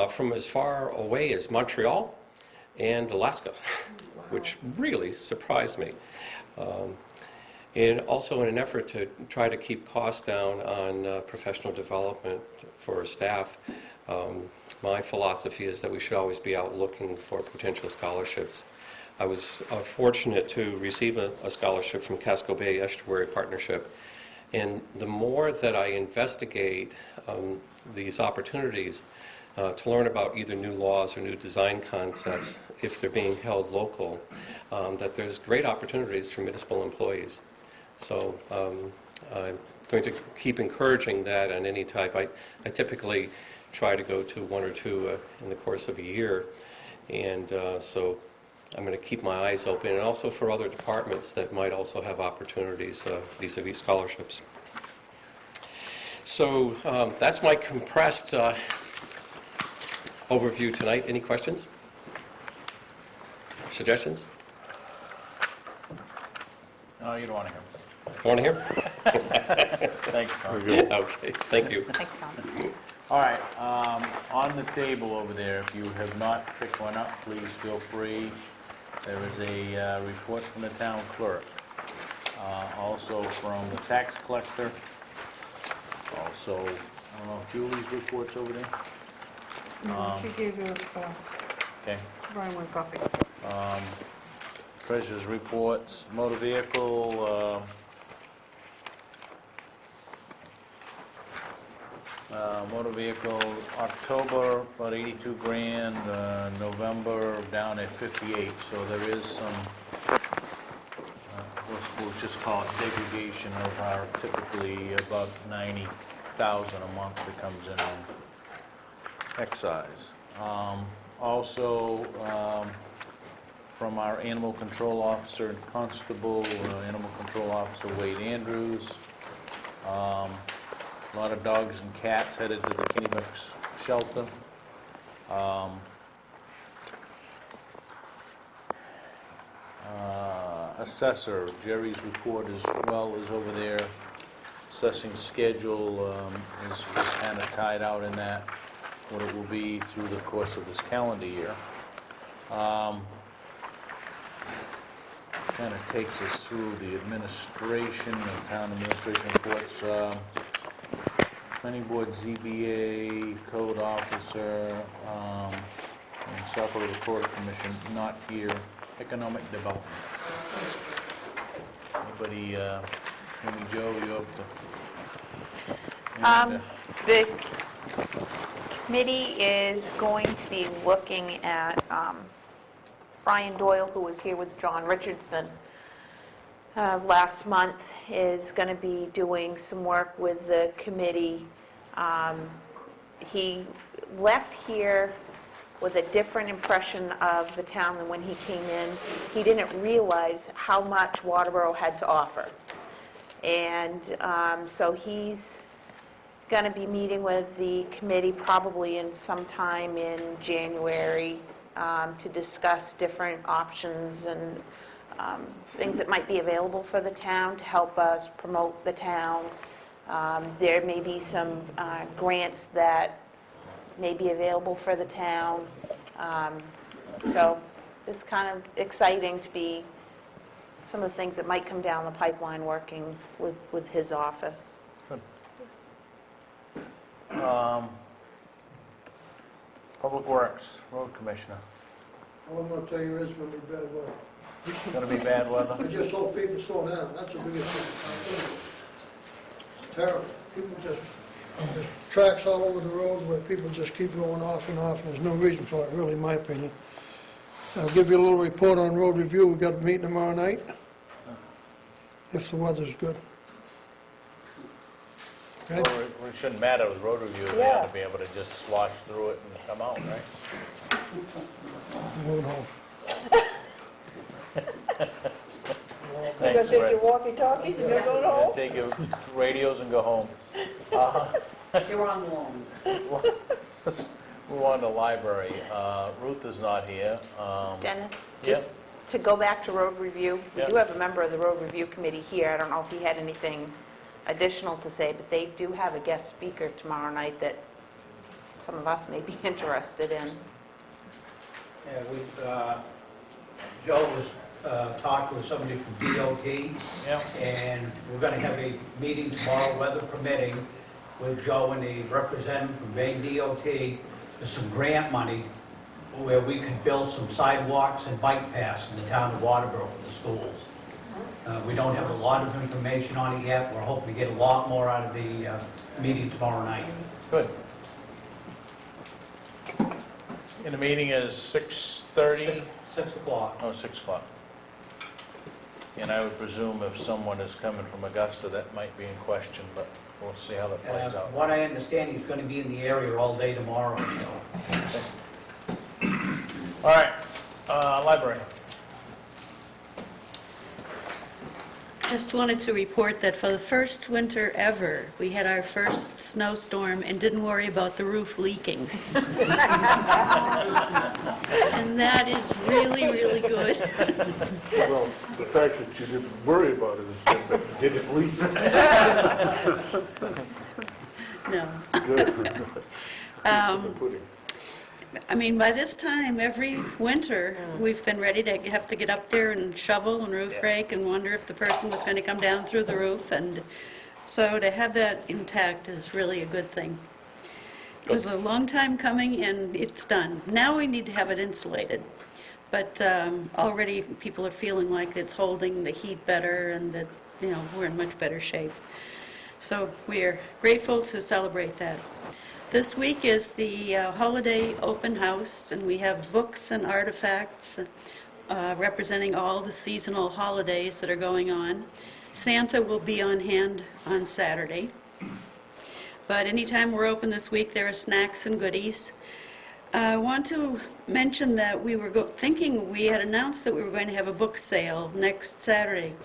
from as far away as Montreal and Alaska, which really surprised me. And also in an effort to try to keep costs down on professional development for staff, my philosophy is that we should always be out looking for potential scholarships. I was fortunate to receive a scholarship from Casco Bay Estuary Partnership, and the more that I investigate these opportunities to learn about either new laws or new design concepts, if they're being held local, that there's great opportunities for municipal employees. So I'm going to keep encouraging that on any type. I typically try to go to one or two in the course of a year, and so I'm going to keep my eyes open, and also for other departments that might also have opportunities vis-a-vis scholarships. So that's my compressed overview tonight. Any questions? Suggestions? No, you don't want to hear. Want to hear? Thanks, Tom. Okay, thank you. Thanks, Tom. All right, on the table over there, if you have not picked one up, please feel free. There is a report from the town clerk, also from the tax collector, also, I don't know if Julie's report's over there? No, she gave you, Okay. she brought one copy. Treasurer's reports, motor vehicle, October, about 82 grand, November, down at 58, so there is some, we'll just call it degradation of our typically about 90,000 a month that comes in on excise. Also, from our animal control officer and constable, animal control officer Wade Andrews. A lot of dogs and cats headed to the Kennebunk's shelter. Assessor, Jerry's report as well is over there. Assessing schedule is kind of tied out in that, what it will be through the course of this calendar year. Kind of takes us through the administration, the town administration reports. Planning board, ZBA, code officer, and South Dakota Recorder Commission, not here. Economic development. Anybody, maybe Joe, you have to... The committee is going to be looking at Brian Doyle, who was here with John Richardson last month, is going to be doing some work with the committee. He left here with a different impression of the town than when he came in. He didn't realize how much Waterboro had to offer. And so he's going to be meeting with the committee probably in sometime in January to discuss different options and things that might be available for the town to help us promote the town. There may be some grants that may be available for the town. So it's kind of exciting to be some of the things that might come down the pipeline working with his office. Public Works, Road Commissioner. All I'm gonna tell you is it's gonna be bad weather. Going to be bad weather? I just hope people slow down, that's the biggest thing. It's terrible. People just, there's tracks all over the roads where people just keep going off, and there's no reason for it, really, in my opinion. I'll give you a little report on road review. We've got a meeting tomorrow night, if the weather's good. Okay? Well, it shouldn't matter with road review, they ought to be able to just slosh through it and come out, right? Moving home. You're Thanks, gonna take Rick. your walkie-talkies and you're going home? Take your radios and go home. You're on loan. Let's move on to library. Ruth is not here. Dennis, Yeah. just to go back to road review, we Yeah. do have a member of the road review committee here. I don't know if he had anything additional to say, but they do have a guest speaker tomorrow night that some of us may be interested in. Yeah, Joe was talking with somebody from DOT, Yeah. and we're going to have a meeting tomorrow, weather permitting, with Joe and a representative from Maine DOT for some grant money where we could build some sidewalks and bike paths in the town of Waterboro for the schools. We don't have a lot of information on it yet. We're hoping to get a lot more out of the meeting tomorrow night. Good. And the meeting is 6:30? 6 o'clock. Oh, 6 o'clock. And I would presume if someone is coming from Augusta, that might be in question, but we'll see how that plays out. What I understand, he's going to be in the area all day tomorrow, so. All right, library. Just wanted to report that for the first winter ever, we had our first snowstorm and didn't worry about the roof leaking. And that is really, really good. Well, the fact that you didn't worry about it is that it didn't leak. No. Good. Pudding. I mean, by this time, every winter, we've been ready to have to get up there and shovel and roof rake and wonder if the person was going to come down through the roof. And so to have that intact is really a good thing. It was a long time coming, and it's done. Now we need to have it insulated. But already people are feeling like it's holding the heat better and that, you know, we're in much better shape. So we are grateful to celebrate that. This week is the holiday open house, and we have books and artifacts representing all the seasonal holidays that are going on. Santa will be on hand on Saturday. But anytime we're open this week, there are snacks and goodies. I want to mention that we were thinking, we had announced that we were going to have a book sale next Saturday,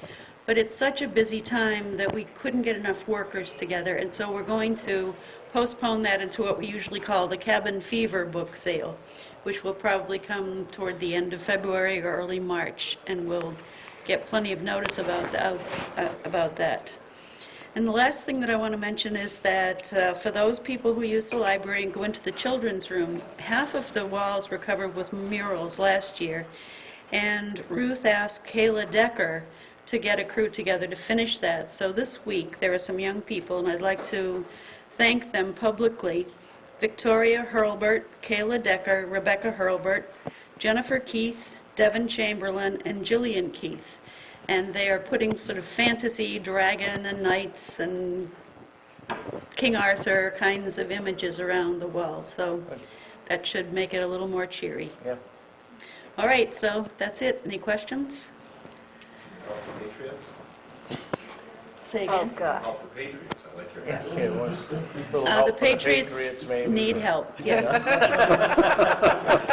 but it's such a busy time that we couldn't get enough workers together, and so we're going to postpone that into what we usually call the Cabin Fever book sale, which will probably come toward the end of February or early March, and we'll get plenty of notice about that. And the last thing that I want to mention is that for those people who use the library and go into the children's room, half of the walls were covered with murals last year, and Ruth asked Kayla Decker to get a crew together to finish that. So this week, there are some young people, and I'd like to thank them publicly. Victoria Hurlbert, Kayla Decker, Rebecca Hurlbert, Jennifer Keith, Devin Chamberlain, and Jillian Keith. And they are putting sort of fantasy dragon and knights and King Arthur kinds of images around the wall. So that should make it a little more cheery. Yeah. All right, so that's it. Any questions? Patriots? Say Oh, again. God. Help the Patriots, I like your Yeah, idea. okay, it was a little help The for Patriots maybe. need help, yes.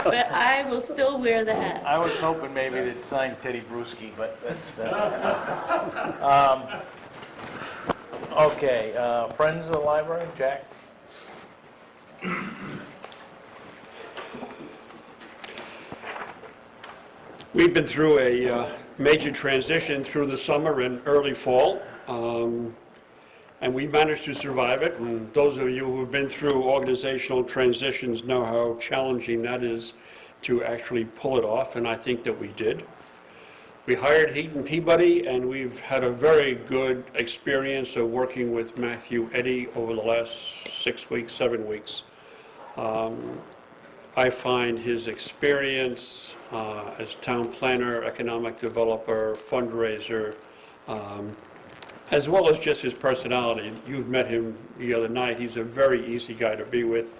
But I will still wear the hat. I was hoping maybe they'd sign Teddy Bruschi, but that's that. Okay, Friends of the Library, Jack? We've been through a major transition through the summer and early fall, and we managed to survive it. And those of you who have been through organizational transitions know how challenging that is to actually pull it off, and I think that we did. We hired Heaton Peabody, and we've had a very good experience of working with Matthew Eddy over the last 6 weeks, 7 weeks. I find his experience as town planner, economic developer, fundraiser, as well as just his personality. You've met him the other night. He's a very easy guy to be with,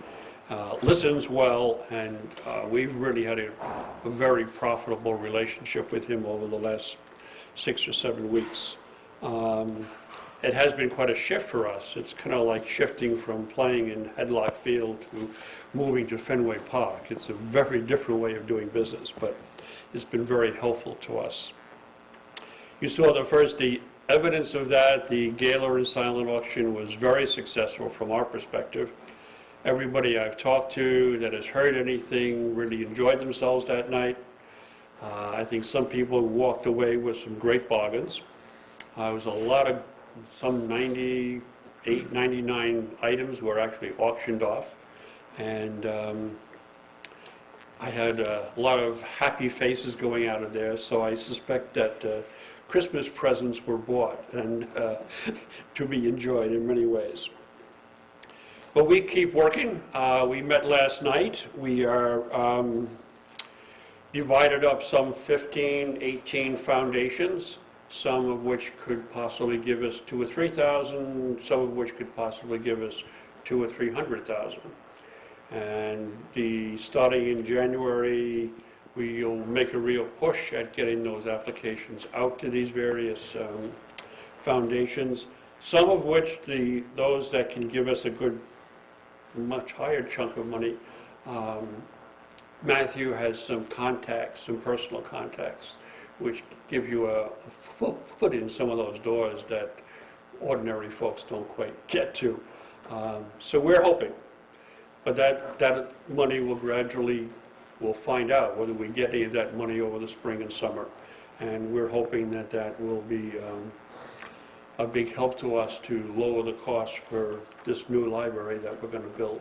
listens well, and we've really had a very profitable relationship with him over the last 6 or 7 weeks. It has been quite a shift for us. It's kind of like shifting from playing in Headlock Field to moving to Fenway Park. It's a very different way of doing business, but it's been very helpful to us. You saw the evidence of that. The gala and silent auction was very successful from our perspective. Everybody I've talked to that has heard anything really enjoyed themselves that night. I think some people walked away with some great bargains. It was some 98, 99 items were actually auctioned off, and I had a lot of happy faces going out of there, so I suspect that Christmas presents were bought and to be enjoyed in many ways. But we keep working. We met last night. We are divided up some 15, 18 foundations, some of which could possibly give us $2,000 or $3,000, some of which could possibly give us $200,000 or $300,000. And starting in January, we'll make a real push at getting those applications out to these various foundations, some of which those that can give us a good, much higher chunk of money. Matthew has some contacts, some personal contacts, which give you a foot in some of those doors that ordinary folks don't quite get to. So we're hoping, but that money will gradually, we'll find out whether we get any of that money over the spring and summer. And we're hoping that that will be a big help to us to lower the cost for this new library that we're going to build.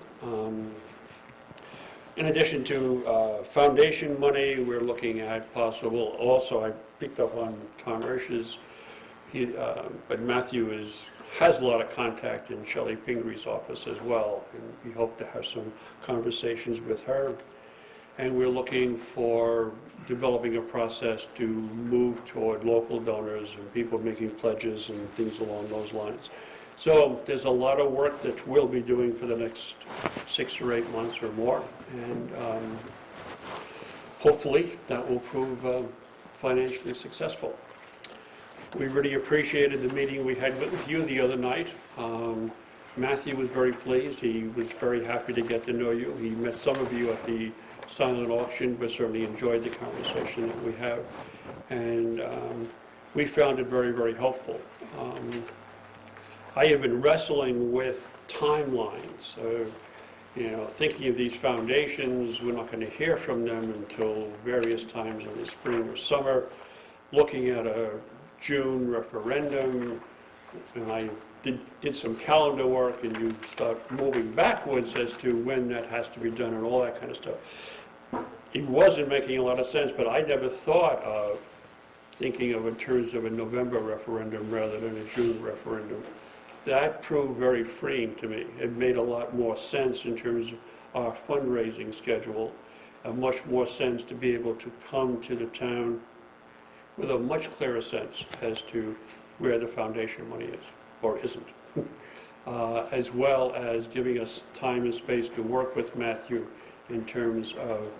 In addition to foundation money, we're looking at possible, also I picked up on Tom Hirsch's, but Matthew has a lot of contact in Shelley Pingree's office as well, and we hope to have some conversations with her. And we're looking for developing a process to move toward local donors and people making pledges and things along those lines. So there's a lot of work that we'll be doing for the next 6 or 8 months or more, and hopefully that will prove financially successful. We really appreciated the meeting we had with you the other night. Matthew was very pleased. He was very happy to get to know you. He met some of you at the silent auction, but certainly enjoyed the conversation that we have. And we found it very, very helpful. I have been wrestling with timelines, thinking of these foundations, we're not going to hear from them until various times in the spring or summer, looking at a June referendum, and I did some calendar work, and you start moving backwards as to when that has to be done and all that kind of stuff. It wasn't making a lot of sense, but I never thought of thinking of in terms of a November referendum rather than a June referendum. That proved very freeing to me. It made a lot more sense in terms of our fundraising schedule, much more sense to be able to come to the town with a much clearer sense as to where the foundation money is, or isn't, as well as giving us time and space to work with Matthew in terms of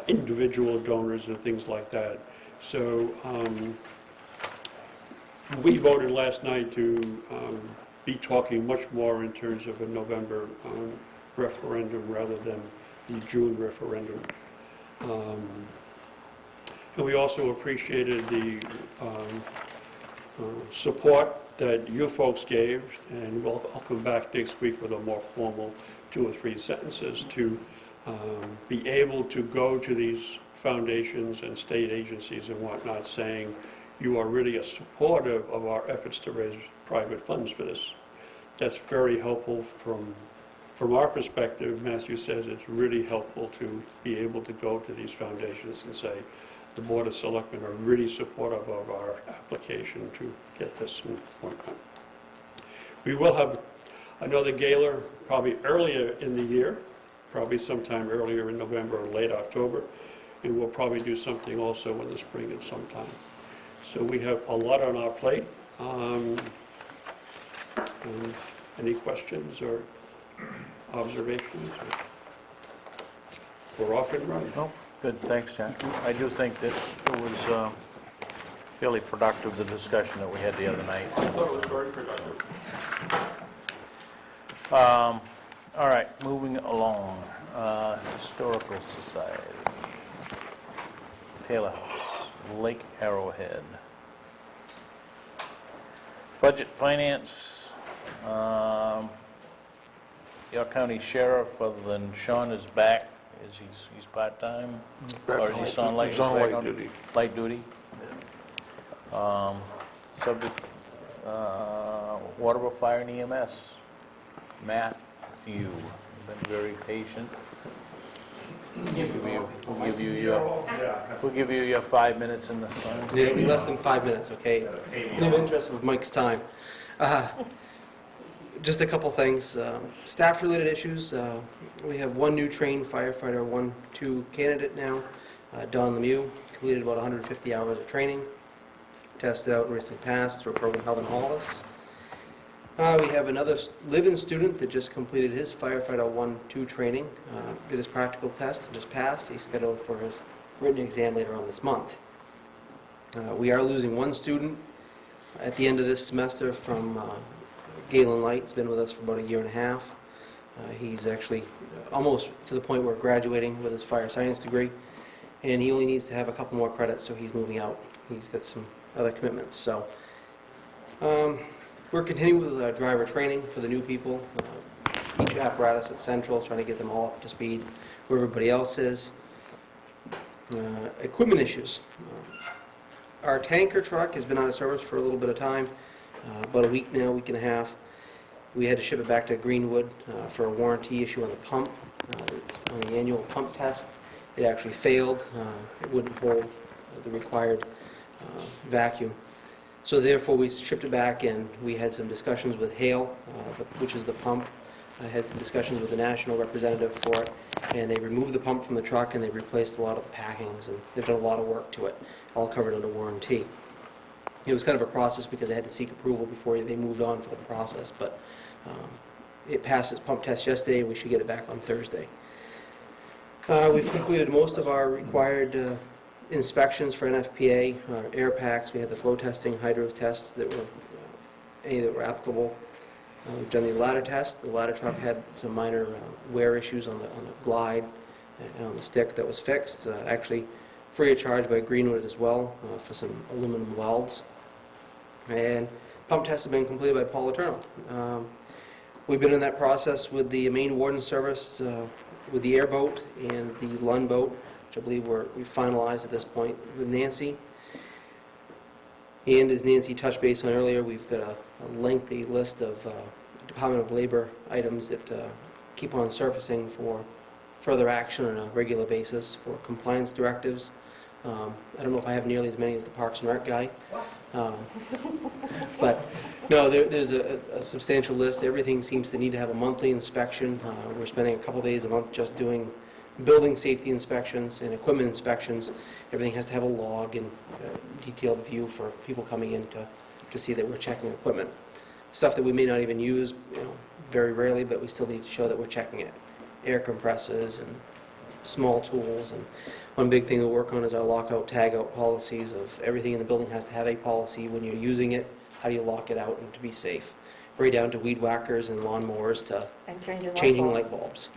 individual donors and things like that. So we voted last night to be talking much more in terms of a November referendum rather than the June referendum. And we also appreciated the support that you folks gave, and I'll come back next week with a more formal 2 or 3 sentences to be able to go to these foundations and state agencies and whatnot saying, you are really supportive of our efforts to raise private funds for this. That's very helpful from our perspective. Matthew says it's really helpful to be able to go to these foundations and say, the Board of Selectmen are really supportive of our application to get this and whatnot. We will have another gala probably earlier in the year, probably sometime earlier in November or late October, and we'll probably do something also in the spring at some time. So we have a lot on our plate. Any questions or observations? We're off and running. No, good, thanks, Jack. I do think that it was fairly productive, the discussion that we had the other night. I thought it was very productive. All right, moving along. Historical Society, Taylor House, Lake Arrowhead. Budget Finance, York County Sheriff, other than Sean, is back. He's part-time? Or is he still on light? He's on light duty. Light duty? Subject, Waterboro Fire and EMS, Matthew, been very patient. We'll give you your 5 minutes in the sun. It'll be less than 5 minutes, okay? In the interest of Mike's time. Just a couple things. Staff-related issues. We have one new trained firefighter 1-2 candidate now, Don Lemieux, completed about 150 hours of training, tested out and recently passed through a program held in Hollis. We have another live-in student that just completed his firefighter 1-2 training, did his practical test and just passed. He's scheduled for his written exam later on this month. We are losing one student at the end of this semester from Galen Light. He's been with us for about 1.5 years. He's actually almost to the point where graduating with his fire science degree, and he only needs to have a couple more credits, so he's moving out. He's got some other commitments. So we're continuing with driver training for the new people. Each apparatus at Central, trying to get them all up to speed where everybody else is. Equipment issues. Our tanker truck has been out of service for a little bit of time, about a week now, week and a half. We had to ship it back to Greenwood for a warranty issue on the pump. On the annual pump test, it actually failed. It wouldn't hold the required vacuum. So therefore, we shipped it back, and we had some discussions with Hale, which is the pump. I had some discussions with the national representative for it, and they removed the pump from the truck, and they replaced a lot of the packings, and they've done a lot of work to it, all covered under warranty. It was kind of a process because they had to seek approval before they moved on for the process, but it passed its pump test yesterday, and we should get it back on Thursday. We've completed most of our required inspections for NFPA, our air packs. We had the flow testing, hydro tests that were any that were applicable. We've done the ladder test. The ladder truck had some minor wear issues on the glide and on the stick that was fixed. Actually, free of charge by Greenwood as well for some aluminum welds. And pump tests have been completed by Paul Letourneau. We've been in that process with the main warden service, with the airboat and the Lund boat, which I believe we finalized at this point with Nancy. And as Nancy touched base on earlier, we've got a lengthy list of Department of Labor items that keep on surfacing for further action on a regular basis for compliance directives. I don't know if I have nearly as many as the Parks and Rec guy. But no, there's a substantial list. Everything seems to need to have a monthly inspection. We're spending a couple days a month just doing building safety inspections and equipment inspections. Everything has to have a log and detailed view for people coming in to see that we're checking equipment. Stuff that we may not even use, very rarely, but we still need to show that we're checking it. Air compressors and small tools. And one big thing to work on is our lockout, tagout policies of everything in the building has to have a policy. When you're using it, how do you lock it out and to be safe? Right down to weed whackers and lawnmowers to And changing light bulbs.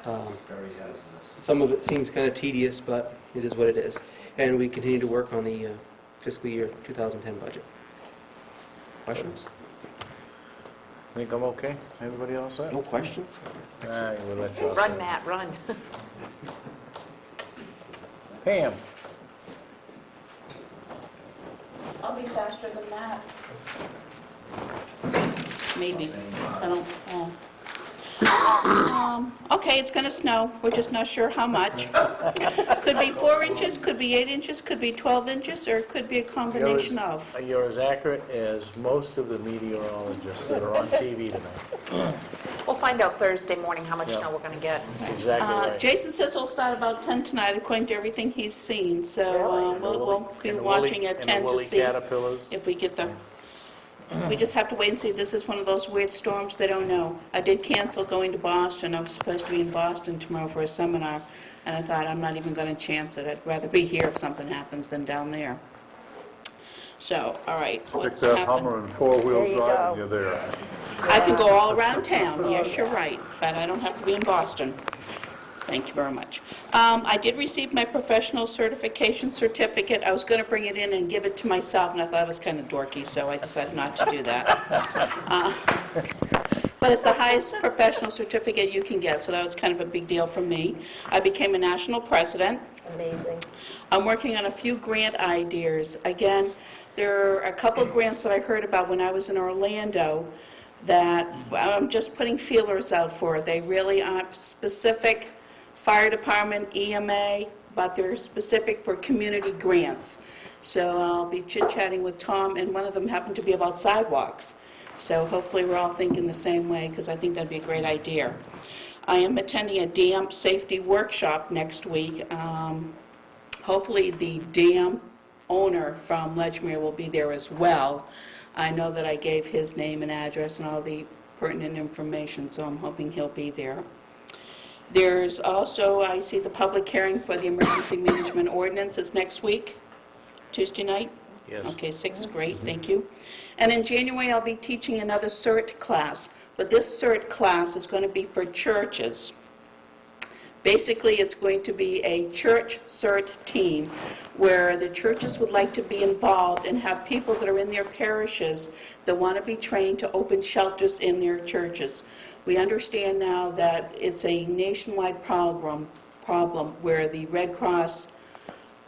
Very hazardous. Some of it seems kind of tedious, but it is what it is. And we continue to work on the fiscal year 2010 budget. Questions? Think I'm okay? Everybody else set? No questions? We'll let you off. Run, Matt, run. Pam? I'll be faster than that. Maybe. I don't know. Okay, it's going to snow. We're just not sure how much. Could be 4 inches, could be 8 inches, could be 12 inches, or it could be a combination of. You're as accurate as most of the meteorologists that are on TV tonight. We'll find out Thursday morning how much Yeah. snow we're going to get. That's exactly right. Jason says it'll start about 10 tonight, according to everything he's seen. So And the we'll be and the watching woolly- at and 10 the to woolly see caterpillars. if we get them. We just have to wait and see. This is one of those weird storms they don't know. I did cancel going to Boston. I was supposed to be in Boston tomorrow for a seminar, and I thought, I'm not even going to chance it. I'd rather be here if something happens than down there. So, all right, Pick what's that happening? Hummer and four-wheel There you drive go. and you're there. I can go all around town, yes, you're right, but I don't have to be in Boston. Thank you very much. I did receive my professional certification certificate. I was going to bring it in and give it to myself, and I thought it was kind of dorky, so I decided not to do that. But it's the highest professional certificate you can get, so that was kind of a big deal for me. I became a national president. Amazing. I'm working on a few grant ideas. Again, there are a couple of grants that I heard about when I was in Orlando that I'm just putting feelers out for. They really aren't specific fire department, EMA, but they're specific for community grants. So I'll be chit-chatting with Tom, and one of them happened to be about sidewalks. So hopefully we're all thinking the same way, because I think that'd be a great idea. I am attending a dam safety workshop next week. Hopefully the dam owner from Ledgmere will be there as well. I know that I gave his name and address and all the pertinent information, so I'm hoping he'll be there. There's also, I see the public hearing for the emergency management ordinance is next week, Tuesday night? Yes. Okay, 6, great, thank you. And in January, I'll be teaching another CERT class, but this CERT class is going to be for churches. Basically, it's going to be a church CERT team where the churches would like to be involved and have people that are in their parishes that want to be trained to open shelters in their churches. We understand now that it's a nationwide problem where the Red Cross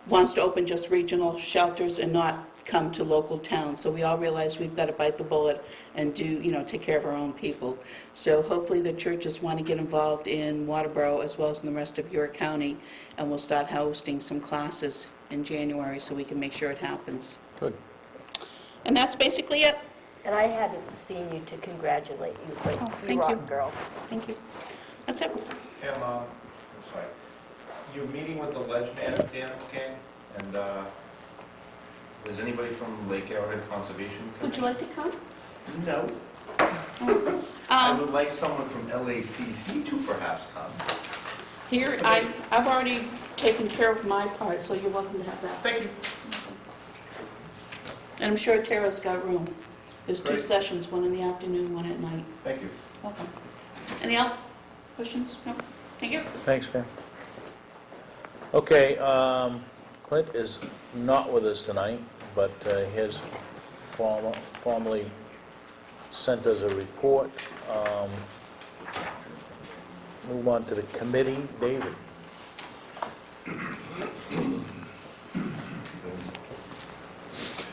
wants to open just regional shelters and not come to local towns. So we all realize we've got to bite the bullet and take care of our own people. So hopefully the churches want to get involved in Waterboro as well as in the rest of York County, and we'll start hosting some classes in January so we can make sure it happens. Good. And that's basically it. And I hadn't seen you to congratulate you, but thank rock, you. girl. Thank you. That's it. I'm sorry. You're meeting with the Ledgmere Dam King, and is anybody from Lake Arrowhead Conservation Commission? Would you like to come? No. I would like someone from LACC to perhaps come. Here, I've already taken care of my part, so you're welcome to have that. Thank you. And I'm sure Tara's got room. There's 2 Great. sessions, one in the afternoon, one at night. Thank you. Welcome. Any other questions? No? Thank you. Thanks, Pam. Okay, Clint is not with us tonight, but his formally sent us a report. Move on to the committee. David?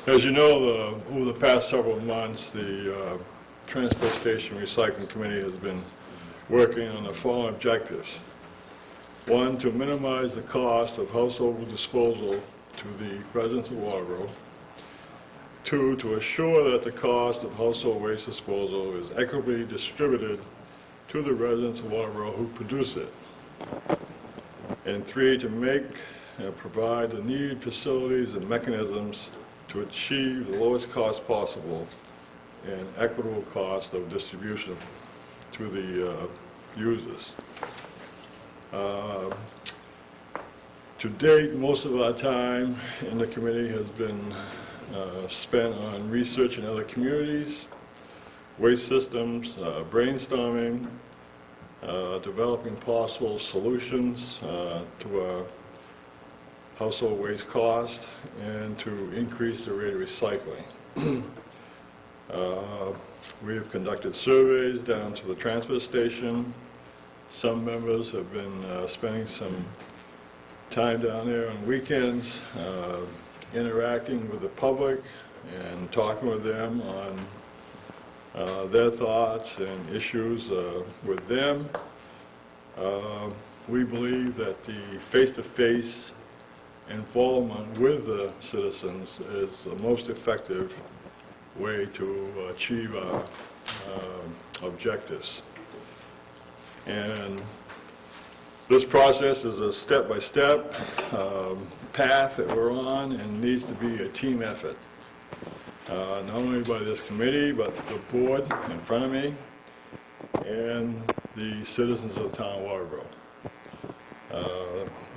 As you know, over the past several months, the Transfer Station Recycling Committee has been working on the following objectives. One, to minimize the cost of household disposal to the residents of Waterboro. Two, to assure that the cost of household waste disposal is equitably distributed to the residents of Waterboro who produce it. And three, to make and provide the needed facilities and mechanisms to achieve the lowest cost possible and equitable cost of distribution to the users. To date, most of our time in the committee has been spent on researching other communities, waste systems, brainstorming, developing possible solutions to our household waste cost, and to increase the rate of recycling. We have conducted surveys down to the transfer station. Some members have been spending some time down there on weekends, interacting with the public and talking with them on their thoughts and issues with them. We believe that the face-to-face involvement with the citizens is the most effective way to achieve our objectives. And this process is a step-by-step path that we're on and needs to be a team effort. Not only by this committee, but the board in front of me and the citizens of the town of Waterboro.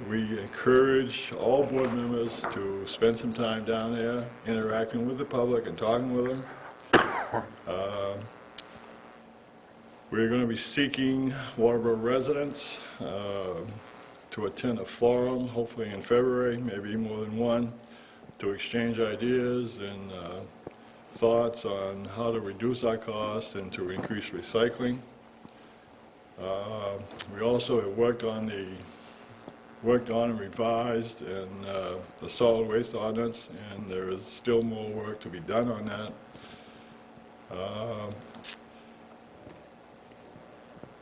We encourage all board members to spend some time down there interacting with the public and talking with them. We're going to be seeking Waterboro residents to attend a forum, hopefully in February, maybe more than one, to exchange ideas and thoughts on how to reduce our costs and to increase recycling. We also have worked on and revised and the solid waste ordinance, and there is still more work to be done on that.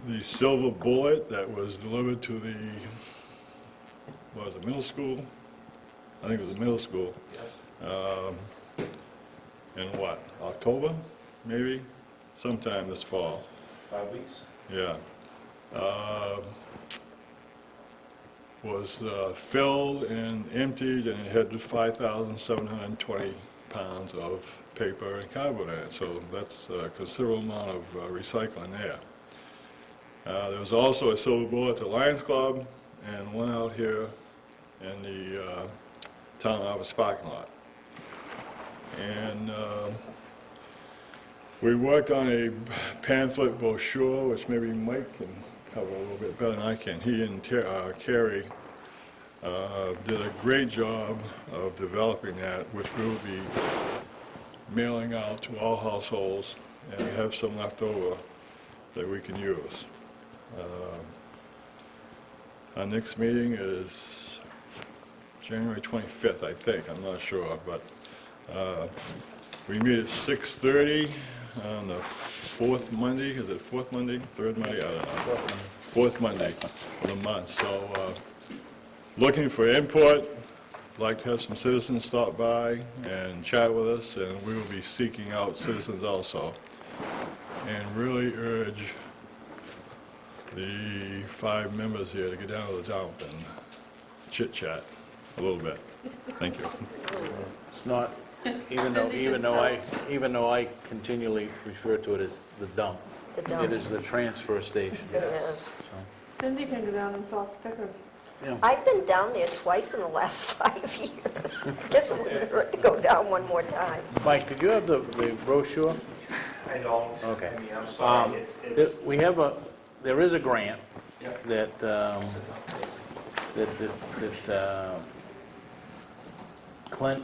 The silver bullet that was delivered to the, what was it, middle school? I think it was the middle school. Yes. In what, October, maybe? Sometime this fall. 5 weeks? Yeah. Was filled and emptied, and it had 5,720 pounds of paper and cardboard in it, so that's a considerable amount of recycling there. There was also a silver bullet at the Lions Club and one out here in the town office parking lot. And we worked on a pamphlet brochure, which maybe Mike can cover a little bit better than I can. He and Carrie did a great job of developing that, which we'll be mailing out to all households, and we have some left over that we can use. Our next meeting is January 25th, I think. I'm not sure, but we meet at 6:30 on the fourth Monday. Is it fourth Monday? Third Monday? I don't know. Fourth Monday of the month. So looking for input. Like to have some citizens stop by and chat with us, and we will be seeking out citizens also. And really urge the 5 members here to get down to the dump and chit-chat a little bit. Thank you. It's not, even though I continually refer to it as the dump. The dump. It is the transfer station. Yes. So, Cindy can go down and sell stickers. yeah. I've been down there twice in the last 5 years. Guess it wouldn't hurt to go down one more time. Mike, did you have the brochure? I don't. Okay. I mean, I'm sorry, it's... There is a grant Yep. that Clint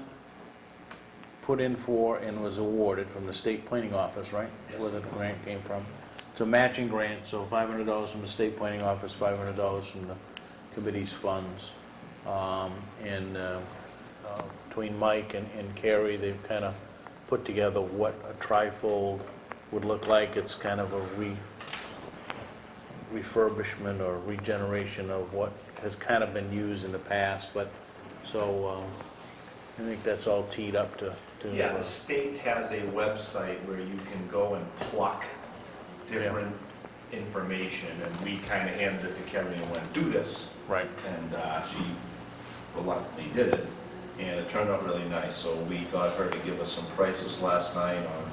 put in for and was awarded from the State Planning Office, right? That's where the grant came from. It's a matching grant, so $500 from the State Planning Office, $500 from the committee's funds. Between Mike and Carrie, they've kind of put together what a trifold would look like. It's kind of a refurbishment or regeneration of what has kind of been used in the past, but, so, I think that's all teed up to... Yeah, the state has a website where you can go and pluck different information, and we kind of handed it to Kerry and went, do this. Right. And she reluctantly did it, and it turned out really nice. So we got her to give us some prices last night on,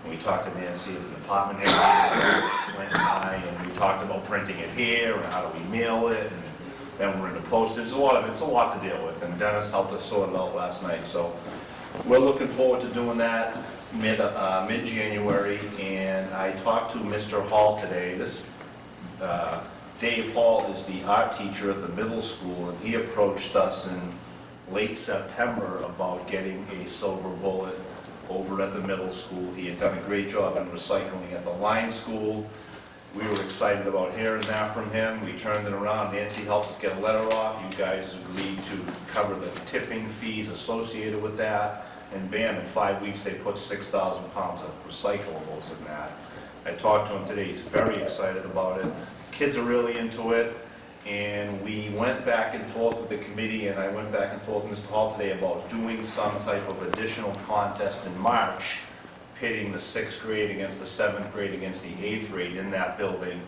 and we talked to Nancy at the department head, went by, and we talked about printing it here, and how do we mail it, and then we're into postage. It's a lot to deal with, and Dennis helped us sort it out last night. So we're looking forward to doing that mid-January, and I talked to Mr. Hall today. Dave Hall is the art teacher at the middle school, and he approached us in late September about getting a silver bullet over at the middle school. He had done a great job in recycling at the line school. We were excited about hearing that from him. We turned it around. Nancy helped us get a letter off. You guys agreed to cover the tipping fees associated with that. And bam, in 5 weeks, they put 6,000 pounds of recyclables in that. I talked to him today. He's very excited about it. Kids are really into it. And we went back and forth with the committee, and I went back and forth with Mr. Hall today about doing some type of additional contest in March, pitting the 6th grade against the 7th grade against the 8th grade in that building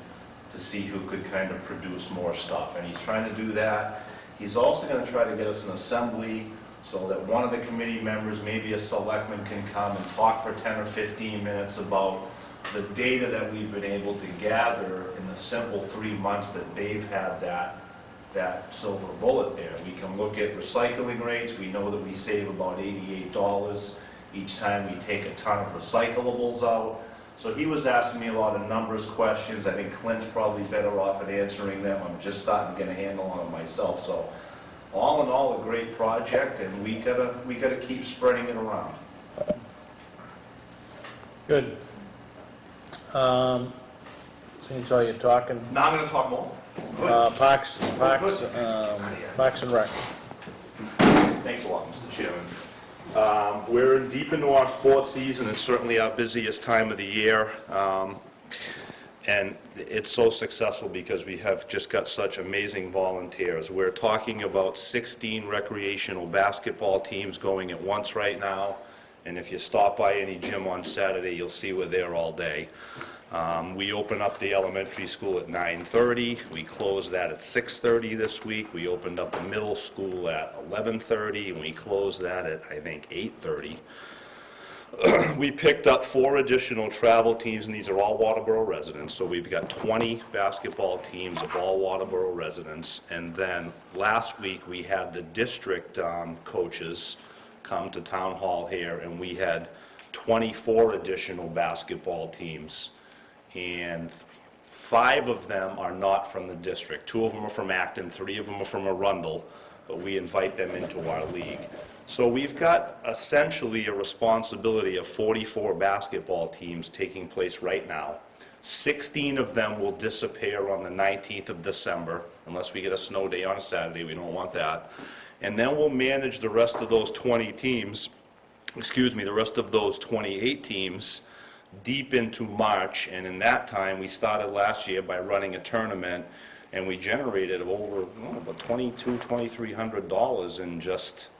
to see who could kind of produce more stuff. And he's trying to do that. He's also going to try to get us an assembly so that one of the committee members, maybe a selectman, can come and talk for 10 or 15 minutes about the data that we've been able to gather in the simple 3 months that they've had that silver bullet there. We can look at recycling rates. We know that we save about $88 each time we take a ton of recyclables out. So he was asking me a lot of numbers questions. I think Clint's probably better off at answering them. I'm just starting to get a handle on it myself. So all in all, a great project, and we gotta keep spreading it around. Good. Since all you're talking, Now I'm gonna talk more. Parks and Rec. Thanks a lot, Mr. Chairman. We're deep into our sports season. It's certainly our busiest time of the year. And it's so successful because we have just got such amazing volunteers. We're talking about 16 recreational basketball teams going at once right now. And if you stop by any gym on Saturday, you'll see we're there all day. We open up the elementary school at 9:30. We close that at 6:30 this week. We opened up the middle school at 11:30, and we closed that at, I think, 8:30. We picked up 4 additional travel teams, and these are all Waterboro residents. So we've got 20 basketball teams of all Waterboro residents. And then last week, we had the district coaches come to Town Hall here, and we had 24 additional basketball teams. And 5 of them are not from the district. 2 of them are from Acton, 3 of them are from Arundel, but we invite them into our league. So we've got essentially a responsibility of 44 basketball teams taking place right now. 16 of them will disappear on the 19th of December, unless we get a snow day on a Saturday. We don't want that. And then we'll manage the rest of those 20 teams, the rest of those 28 teams deep into March. And in that time, we started last year by running a tournament, and we generated over about $2,200-$2,300 in just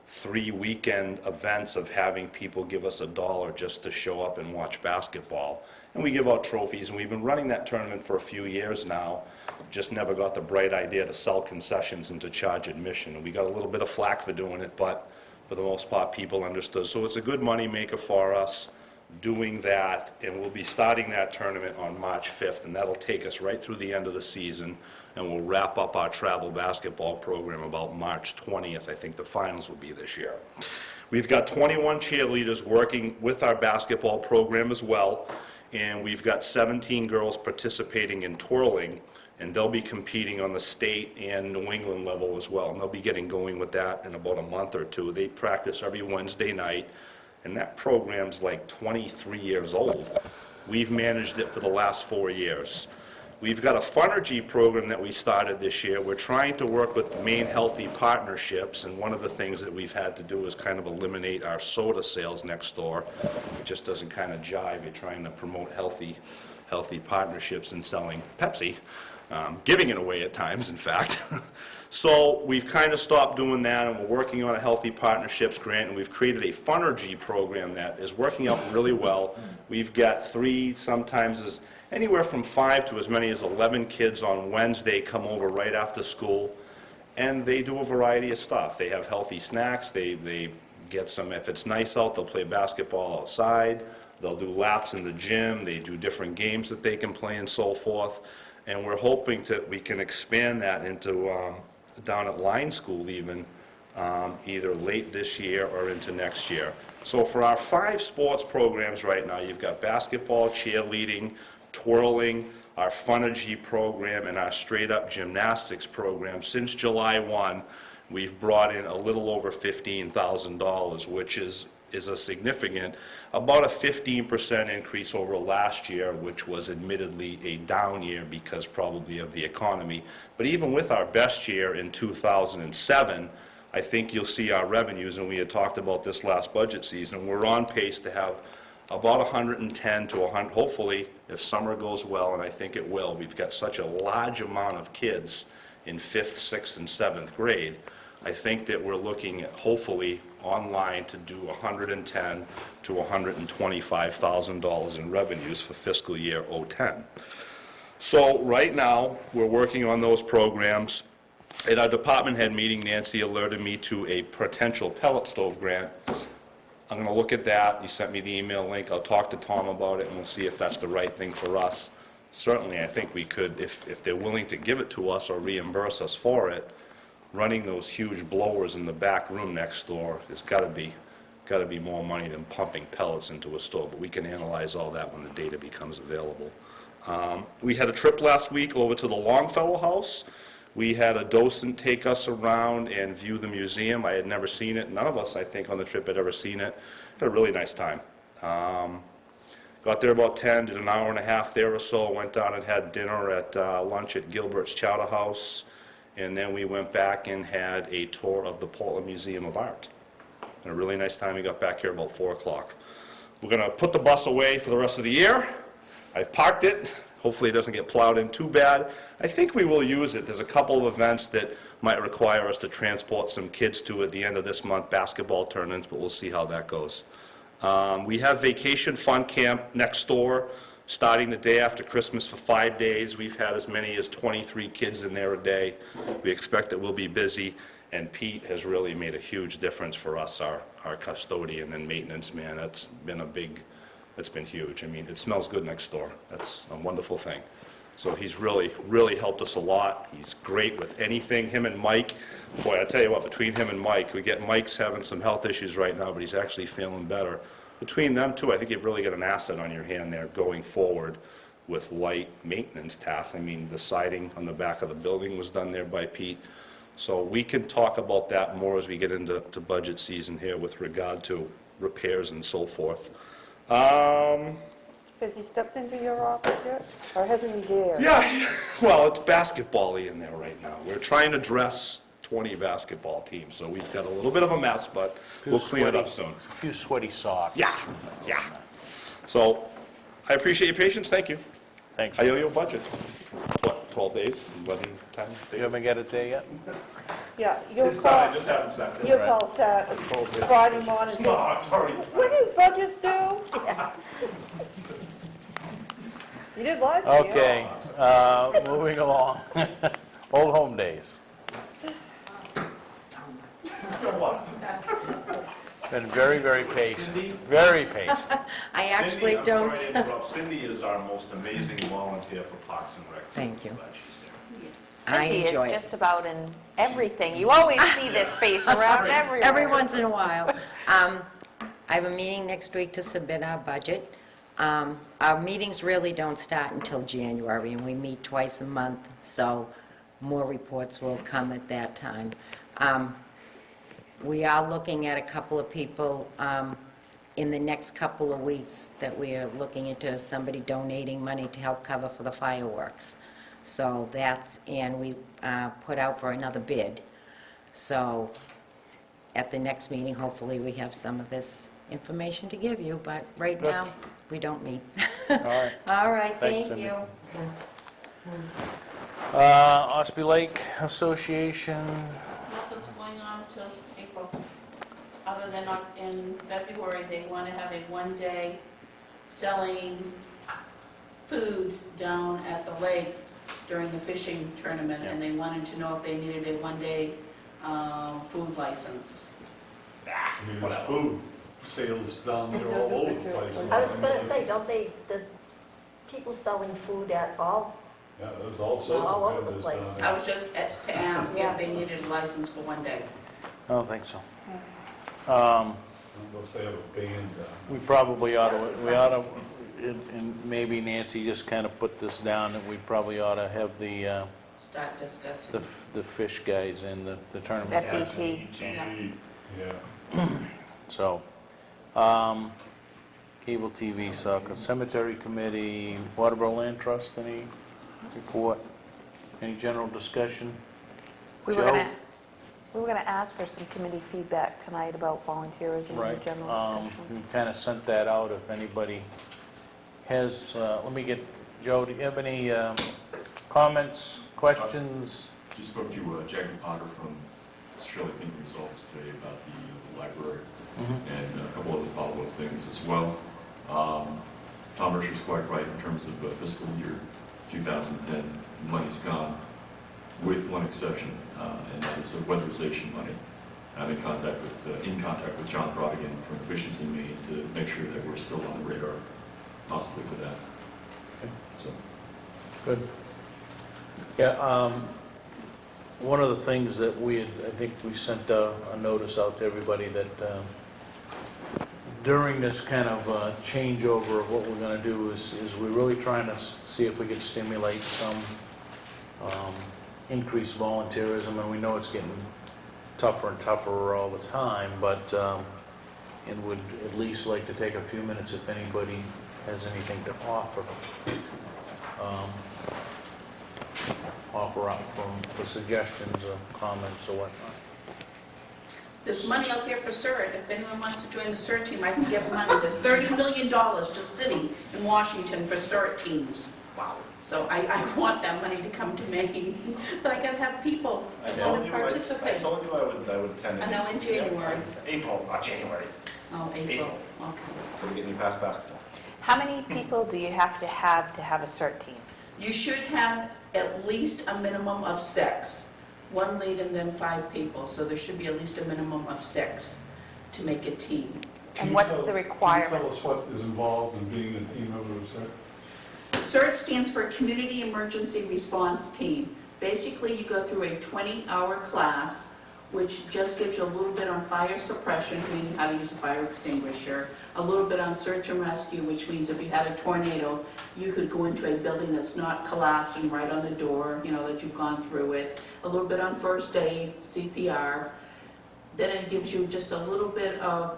3 weekend events of having people give us $1 just to show up and watch basketball. And we give out trophies, and we've been running that tournament for a few years now. Just never got the bright idea to sell concessions and to charge admission. And we got a little bit of flack for doing it, but for the most part, people understood. So it's a good money maker for us doing that, and we'll be starting that tournament on March 5th, and that'll take us right through the end of the season, and we'll wrap up our travel basketball program about March 20th. I think the finals will be this year. We've got 21 cheerleaders working with our basketball program as well, and we've got 17 girls participating in twirling, and they'll be competing on the state and New England level as well, and they'll be getting going with that in about a month or two. They practice every Wednesday night, and that program's like 23 years old. We've managed it for the last 4 years. We've got a Funergy program that we started this year. We're trying to work with the Maine Healthy Partnerships, and one of the things that we've had to do is kind of eliminate our soda sales next door. It just doesn't kind of jive. You're trying to promote healthy partnerships and selling Pepsi, giving it away at times, in fact. So we've kind of stopped doing that, and we're working on a Healthy Partnerships grant, and we've created a Funergy program that is working out really well. We've got 3, sometimes anywhere from 5 to as many as 11 kids on Wednesday come over right after school, and they do a variety of stuff. They have healthy snacks, they get some, if it's nice out, they'll play basketball outside, they'll do laps in the gym, they do different games that they can play and so forth, and we're hoping that we can expand that into down at Line School even, either late this year or into next year. So for our 5 sports programs right now, you've got basketball, cheerleading, twirling, our Funergy program, and our straight-up gymnastics program. Since July 1, we've brought in a little over $15,000, which is a significant, about a 15% increase over last year, which was admittedly a down year because probably of the economy. But even with our best year in 2007, I think you'll see our revenues, and we had talked about this last budget season, we're on pace to have about 110 to 100, hopefully, if summer goes well, and I think it will. We've got such a large amount of kids in 5th, 6th, and 7th grade. I think that we're looking at, hopefully, online to do $110,000 to $125,000 in revenues for fiscal year 2010. So right now, we're working on those programs. At our department head meeting, Nancy alerted me to a potential pellet stove grant. I'm going to look at that. You sent me the email link. I'll talk to Tom about it, and we'll see if that's the right thing for us. Certainly, I think we could, if they're willing to give it to us or reimburse us for it, running those huge blowers in the back room next door has got to be more money than pumping pellets into a stove. But we can analyze all that when the data becomes available. We had a trip last week over to the Longfellow House. We had a docent take us around and view the museum. I had never seen it. None of us, I think, on the trip had ever seen it. Had a really nice time. Got there about 10, did an hour and a half there or so, went down and had dinner at lunch at Gilbert's Chowder House, and then we went back and had a tour of the Portland Museum of Art. Had a really nice time. We got back here about 4 o'clock. We're going to put the bus away for the rest of the year. I've parked it. Hopefully it doesn't get plowed in too bad. I think we will use it. There's a couple of events that might require us to transport some kids to at the end of this month, basketball tournaments, but we'll see how that goes. We have Vacation Fun Camp next door, starting the day after Christmas for 5 days. We've had as many as 23 kids in there a day. We expect that we'll be busy, and Pete has really made a huge difference for us, our custodian and maintenance man. It's been huge. I mean, it smells good next door. That's a wonderful thing. So he's really, really helped us a lot. He's great with anything. Him and Mike, boy, I tell you what, between him and Mike, Mike's having some health issues right now, but he's actually feeling better. Between them two, I think you've really got an asset on your hand there going forward with light maintenance tasks. I mean, the siding on the back of the building was done there by Pete. So we can talk about that more as we get into budget season here with regard to repairs and so forth. Has he stepped into your office yet? Or hasn't he dared? Yeah, well, it's basketball-y in there right now. We're trying to dress 20 basketball teams, so we've got a little bit of a mess, but we'll clean it up soon. A few sweaty socks. Yeah. So I appreciate your patience. Thank you. Thanks. I owe you a budget. What, 12 days? 11, 10 days? You haven't got it there yet? Yeah, you'll It's done. call, I just haven't sent it. you'll call Friday morning. and say, No, it's already done. when is budgets due? You did last year. Okay, moving along. Old home days. Been very, very patient. Very patient. I actually Cindy, don't. I'm sorry to interrupt. Cindy is our most amazing volunteer for Parks and Rec. Thank you. Glad she's here. I Cindy enjoy is it. just about in everything. You always see this face around everywhere. Every once in a while. I have a meeting next week to submit our budget. Our meetings really don't start until January, and we meet twice a month, so more reports will come at that time. We are looking at a couple of people in the next couple of weeks that we are looking into somebody donating money to help cover for the fireworks. So that's, and we put out for another bid. So at the next meeting, hopefully, we have some of this information to give you, but right Good. now, we don't meet. All right. All right, Thanks, thank Cindy. you. Ospey Lake Association, Nothing's going on until April, other than in February, they want to have a one-day selling food down at the lake during the fishing tournament, and they wanted to know if they needed a one-day food license. There's food sales down there all over the place. I was gonna say, there's people selling food at all? Yeah, there's all sorts All of over the vendors place. down I there. was just to ask if they needed a license for one day. I don't think so. Unless they have a band down We probably ought to, and maybe Nancy just kind of put this down, that we probably ought to have the Start discussing. the fish guys in the tournament. FBT. Yeah. So, cable TV, soccer, cemetery committee, Waterboro Land Trust, any report? Any general discussion? We were Joe? gonna ask for some committee feedback tonight about volunteerism in the Right. general discussion. We kind of sent that out. If anybody has, let me get, Joe, do you have any comments, questions? Just spoke to Jackie Potter from Shirley Pink Results today about the library and a couple other follow-up things as well. Tom Mercer's quite right in terms of fiscal year 2010, money's gone, with one exception, and that is the weatherization money. I'm in contact with John Brodigan from Efficiency Maine to make sure that we're still on the radar, possibly for that. So. Good. Yeah, one of the things that we had, I think we sent a notice out to everybody that during this kind of changeover of what we're going to do is we're really trying to see if we could stimulate some increased volunteerism, and we know it's getting tougher and tougher all the time, but and would at least like to take a few minutes if anybody has anything to offer. Offer up for suggestions or comments or whatnot. There's money out there for CERT. If anyone wants to join the CERT team, I can give money. There's $30 million just sitting in Washington for CERT teams. Wow. So I want that money to come to me, but I gotta have people that want to participate. I told you I would attend. I know in January. April, not January. Oh, April, okay. So we get me past basketball. How many people do you have to have a CERT team? You should have at least a minimum of 6. 1 lead and then 5 people, so there should be at least a minimum of 6 to make a team. And what's the Can you requirements? tell us what is involved in being a team member of CERT? CERT stands for Community Emergency Response Team. Basically, you go through a 20-hour class, which just gives you a little bit on fire suppression, meaning how to use a fire extinguisher, a little bit on search and rescue, which means if you had a tornado, you could go into a building that's not collapsed and right on the door, you know, that you've gone through it, a little bit on first aid, CPR. Then it gives you just a little bit of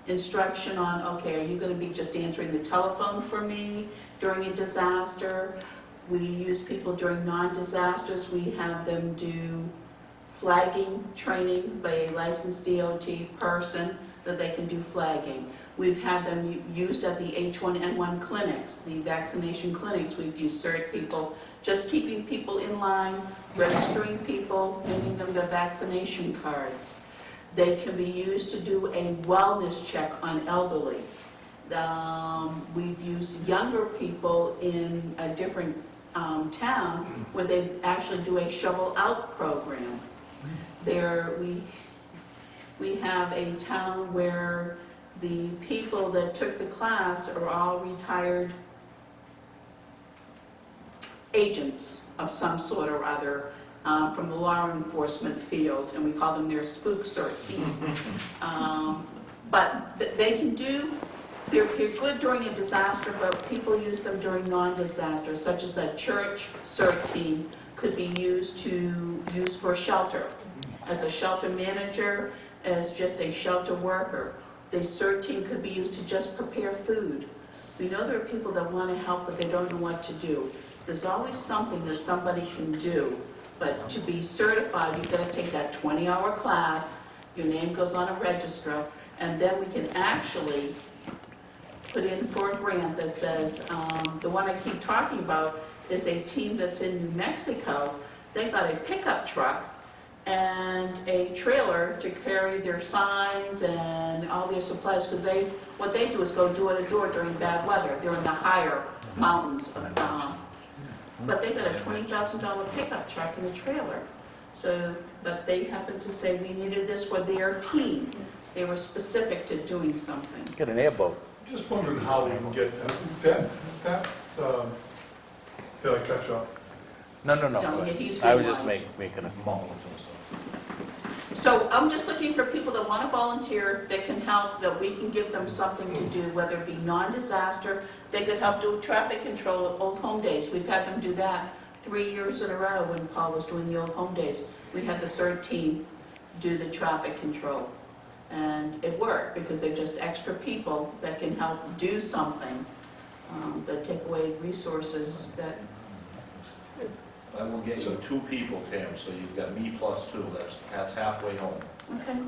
instruction on, okay, are you going to be just answering the telephone for me during a disaster? We use people during non-disasters. We have them do flagging training by a licensed DOT person that they can do flagging. We've had them used at the H1N1 clinics, the vaccination clinics. We've used CERT people, just keeping people in line, registering people, giving them their vaccination cards. They can be used to do a wellness check on elderly. We've used younger people in a different town where they actually do a shovel out program. There we have a town where the people that took the class are all retired agents of some sort or other from the law enforcement field, and we call them their spook CERT team. But they can do they're good during a disaster, but people use them during non-disaster, such as a church CERT team could be used for shelter. As a shelter manager, as just a shelter worker. The CERT team could be used to just prepare food. We know there are people that want to help, but they don't know what to do. There's always something that somebody can do, but to be certified, you've got to take that 20-hour class, your name goes on a register, and then we can actually put in for a grant that says, the one I keep talking about is a team that's in New Mexico. They got a pickup truck and a trailer to carry their signs and all their supplies, because what they do is go door to door during bad weather. They're in the higher mountains. But they got a $20,000 pickup truck and a trailer. So, but they happened to say we needed this for their team. They were specific to doing something. Get an airboat. Just wondering how we can get that, did I catch up? No. No, he's I was just wise. making a comment. So I'm just looking for people that want to volunteer, that can help, that we can give them something to do, whether it be non-disaster. They could help do traffic control at Old Home Days. We've had them do that 3 years in a row when Paul was doing the Old Home Days. We had the CERT team do the traffic control. And it worked because they're just extra people that can help do something, that take away resources that... I will get you 2 people, Pam, so you've got me plus 2, that's halfway home. Okay.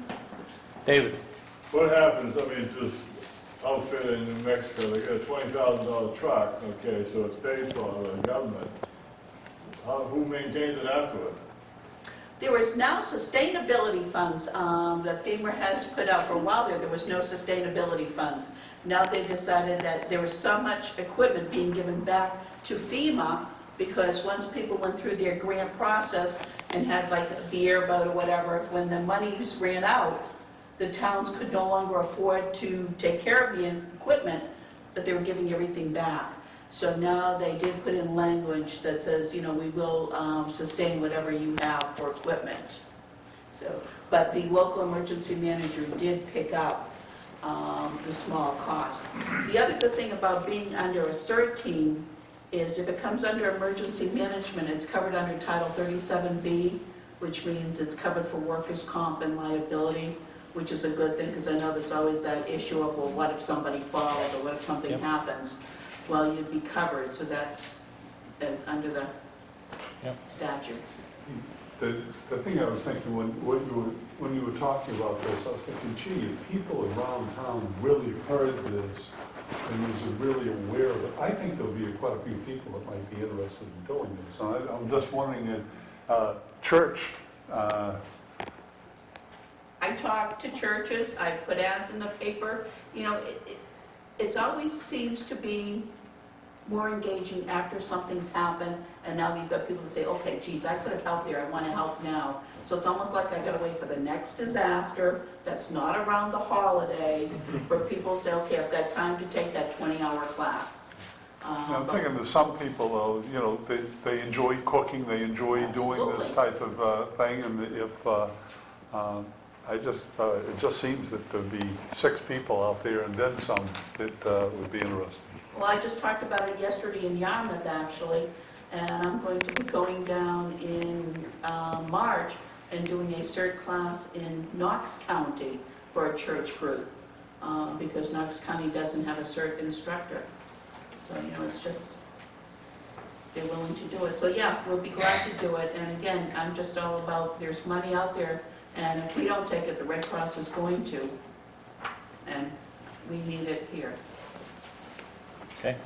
David? What happens, I mean, this outfit in New Mexico, they get a $20,000 truck, okay, so it's paid for by the government. Who maintains it afterwards? There is now sustainability funds that FEMA has put out. For a while there was no sustainability funds. Now they've decided that there was so much equipment being given back to FEMA, because once people went through their grant process and had like the airboat or whatever, when the monies ran out, the towns could no longer afford to take care of the equipment, that they were giving everything back. So now they did put in language that says, we will sustain whatever you have for equipment. So, but the local emergency manager did pick up the small cost. The other good thing about being under a CERT team is if it comes under emergency management, it's covered under Title 37B, which means it's covered for workers' comp and liability, which is a good thing, because I know there's always that issue of, well, what if somebody falls or what if something happens? Well, you'd be covered, so that's under the statute. The thing I was thinking when you were talking about this, I was thinking, gee, if people around town really heard this and was really aware of it, I think there'll be quite a few people that might be interested in doing this. And I'm just wondering, church. I talk to churches, I put ads in the paper. It always seems to be more engaging after something's happened, and now you've got people that say, okay, geez, I could have helped there, I want to help now. So it's almost like I got to wait for the next disaster that's not around the holidays, where people say, okay, I've got time to take that 20-hour class. I'm thinking that some people, though, they enjoy cooking, they enjoy doing this type of thing, and if it just seems that there'd be 6 people out there and then some that would be interested. Well, I just talked about it yesterday in Yarmouth, actually, and I'm going to be going down in March and doing a CERT class in Knox County for a church group, because Knox County doesn't have a CERT instructor. So, it's just, they're willing to do it. So, yeah, we'll be glad to do it. And again, I'm just all about, there's money out there, and if we don't take it, the Red Cross is going to, and we need it here. Okay.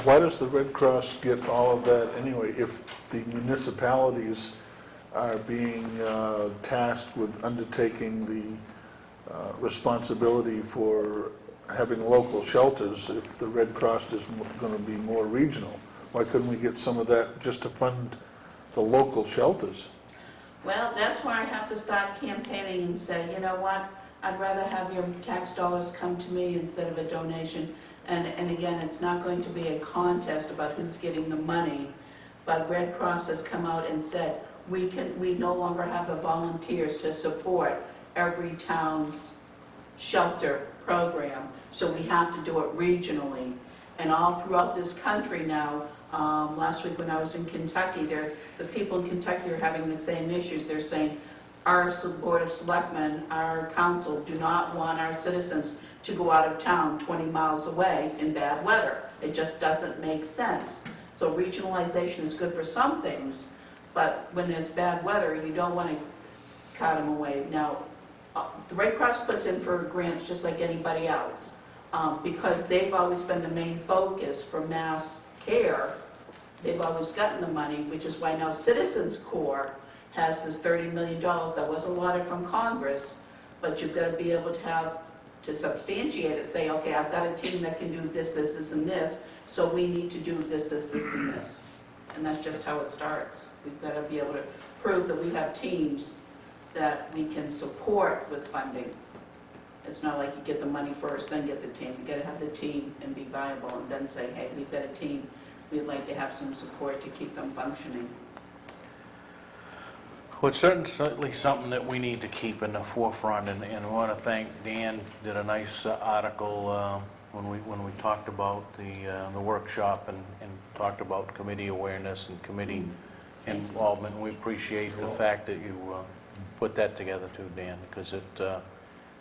Why does the Red Cross get all of that anyway, if the municipalities are being tasked with undertaking the responsibility for having local shelters, if the Red Cross is going to be more regional? Why couldn't we get some of that just to fund the local shelters? Well, that's where I have to start campaigning and say, you know what, I'd rather have your tax dollars come to me instead of a donation. And again, it's not going to be a contest about who's getting the money, but Red Cross has come out and said, we no longer have the volunteers to support every town's shelter program, so we have to do it regionally. And all throughout this country now, last week when I was in Kentucky, the people in Kentucky are having the same issues. They're saying, our Board of Selectmen, our council, do not want our citizens to go out of town 20 miles away in bad weather. It just doesn't make sense. So regionalization is good for some things, but when there's bad weather, you don't want to cut them away. Now, the Red Cross puts in for grants just like anybody else, because they've always been the main focus for mass care. They've always gotten the money, which is why now Citizens Corps has this $30 million that was allotted from Congress, but you've got to be able to substantiate it, say, okay, I've got a team that can do this, this, this, and this, so we need to do this, this, this, and this. And that's just how it starts. We've got to be able to prove that we have teams that we can support with funding. It's not like you get the money first, then get the team. You've got to have the team and be viable, and then say, hey, we've got a team, we'd like to have some support to keep them functioning. Well, it's certainly something that we need to keep in the forefront, and I want to thank Dan, did a nice article when we talked about the workshop and talked about committee awareness and committee involvement. We appreciate the fact that you put that together too, Dan, because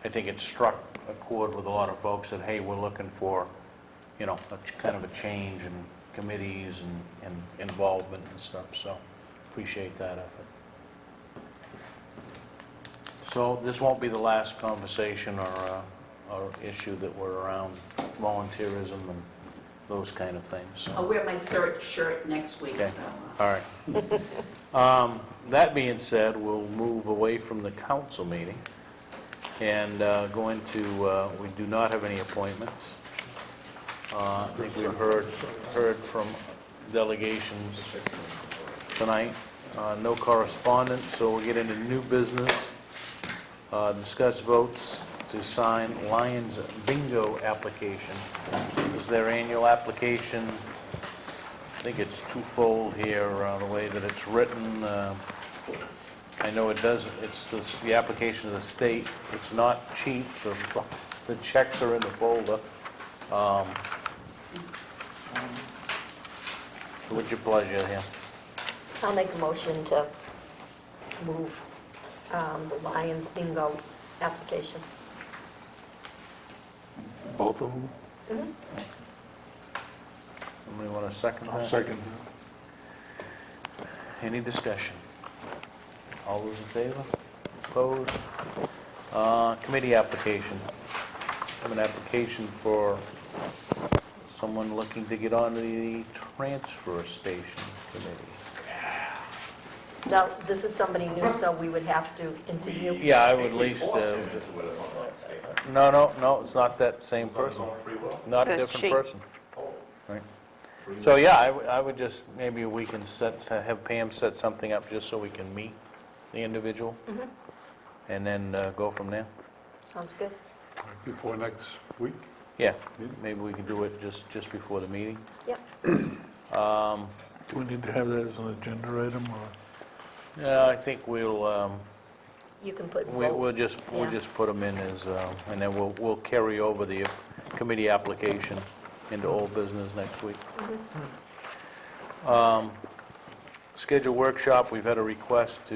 I think it struck a chord with a lot of folks that, hey, we're looking for, a kind of a change in committees and involvement and stuff, so appreciate that effort. So this won't be the last conversation or issue that we're around volunteerism and those kind of things. So. I'll wear my search shirt next week. Okay. So. All right. That being said, we'll move away from the council meeting and go into, we do not have any appointments. I think we've heard from delegations tonight. No correspondence, so we'll get into new business. Discuss votes to sign Lions Bingo application. This is their annual application. I think it's twofold here, the way that it's written. I know it does, it's just the application of the state. It's not cheap, the checks are in the folder. So what's your pleasure here? I'll make a motion to move the Lions Bingo application. Both of them? Mhm. Somebody want to second that? I'll second. Any discussion? All those in favor? Opposed? Committee application. I have an application for someone looking to get onto the transfer station committee. Now, this is somebody new, so we would have to interview. Yeah, I would at least, no, it's not that same person. Not a It's different she. person. Right. So, yeah, I would just, maybe we can have Pam set something up just so we can meet the individual, Mhm. and then go from there. Sounds good. Before next week? Yeah, maybe we can do it just before the meeting. Yep. Do we need to have that as an agenda item, or? Yeah, I think we'll, You can put we'll vote. just Yeah. put them in as, and then we'll carry over the committee application into old business next week. Schedule workshop, we've had a request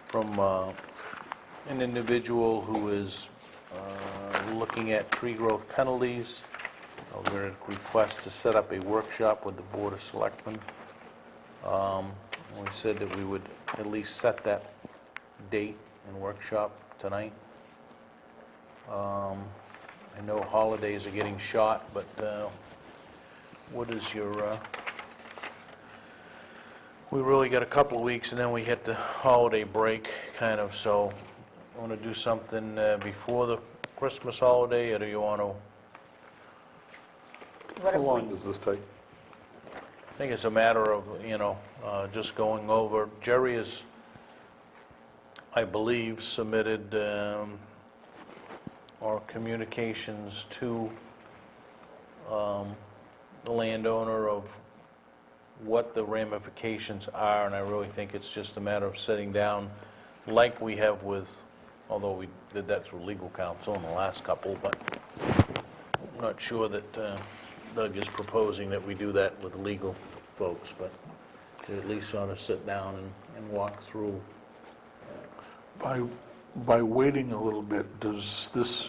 from an individual who is looking at tree growth penalties. We're at a request to set up a workshop with the Board of Selectmen. We said that we would at least set that date and workshop tonight. I know holidays are getting shot, but what is your, we really got a couple of weeks and then we hit the holiday break, kind of, so you want to do something before the Christmas holiday, or do you want to? What How if long we- does this take? I think it's a matter of, just going over. Jerry has, I believe, submitted our communications to the landowner of what the ramifications are, and I really think it's just a matter of sitting down, like we have with although we did that through legal counsel in the last couple, but I'm not sure that Doug is proposing that we do that with the legal folks, but to at least sort of sit down and walk through. By waiting a little bit, does this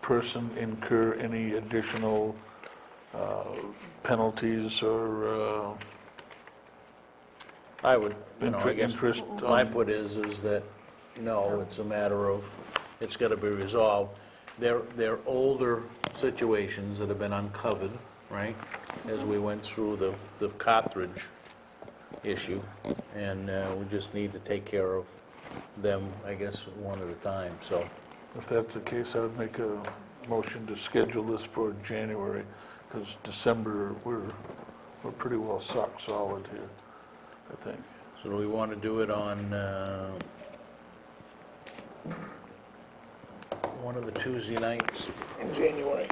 person incur any additional penalties or I would, I guess, interest? my put is that, no, it's a matter of, it's got to be resolved. They're older situations that have been uncovered, right, as we went through the cartridge issue, and we just need to take care of them, I guess, one at a time, so. If that's the case, I would make a motion to schedule this for January, because December, we're pretty well sock solid here, I think. So do we want to do it on one of the Tuesday nights in January?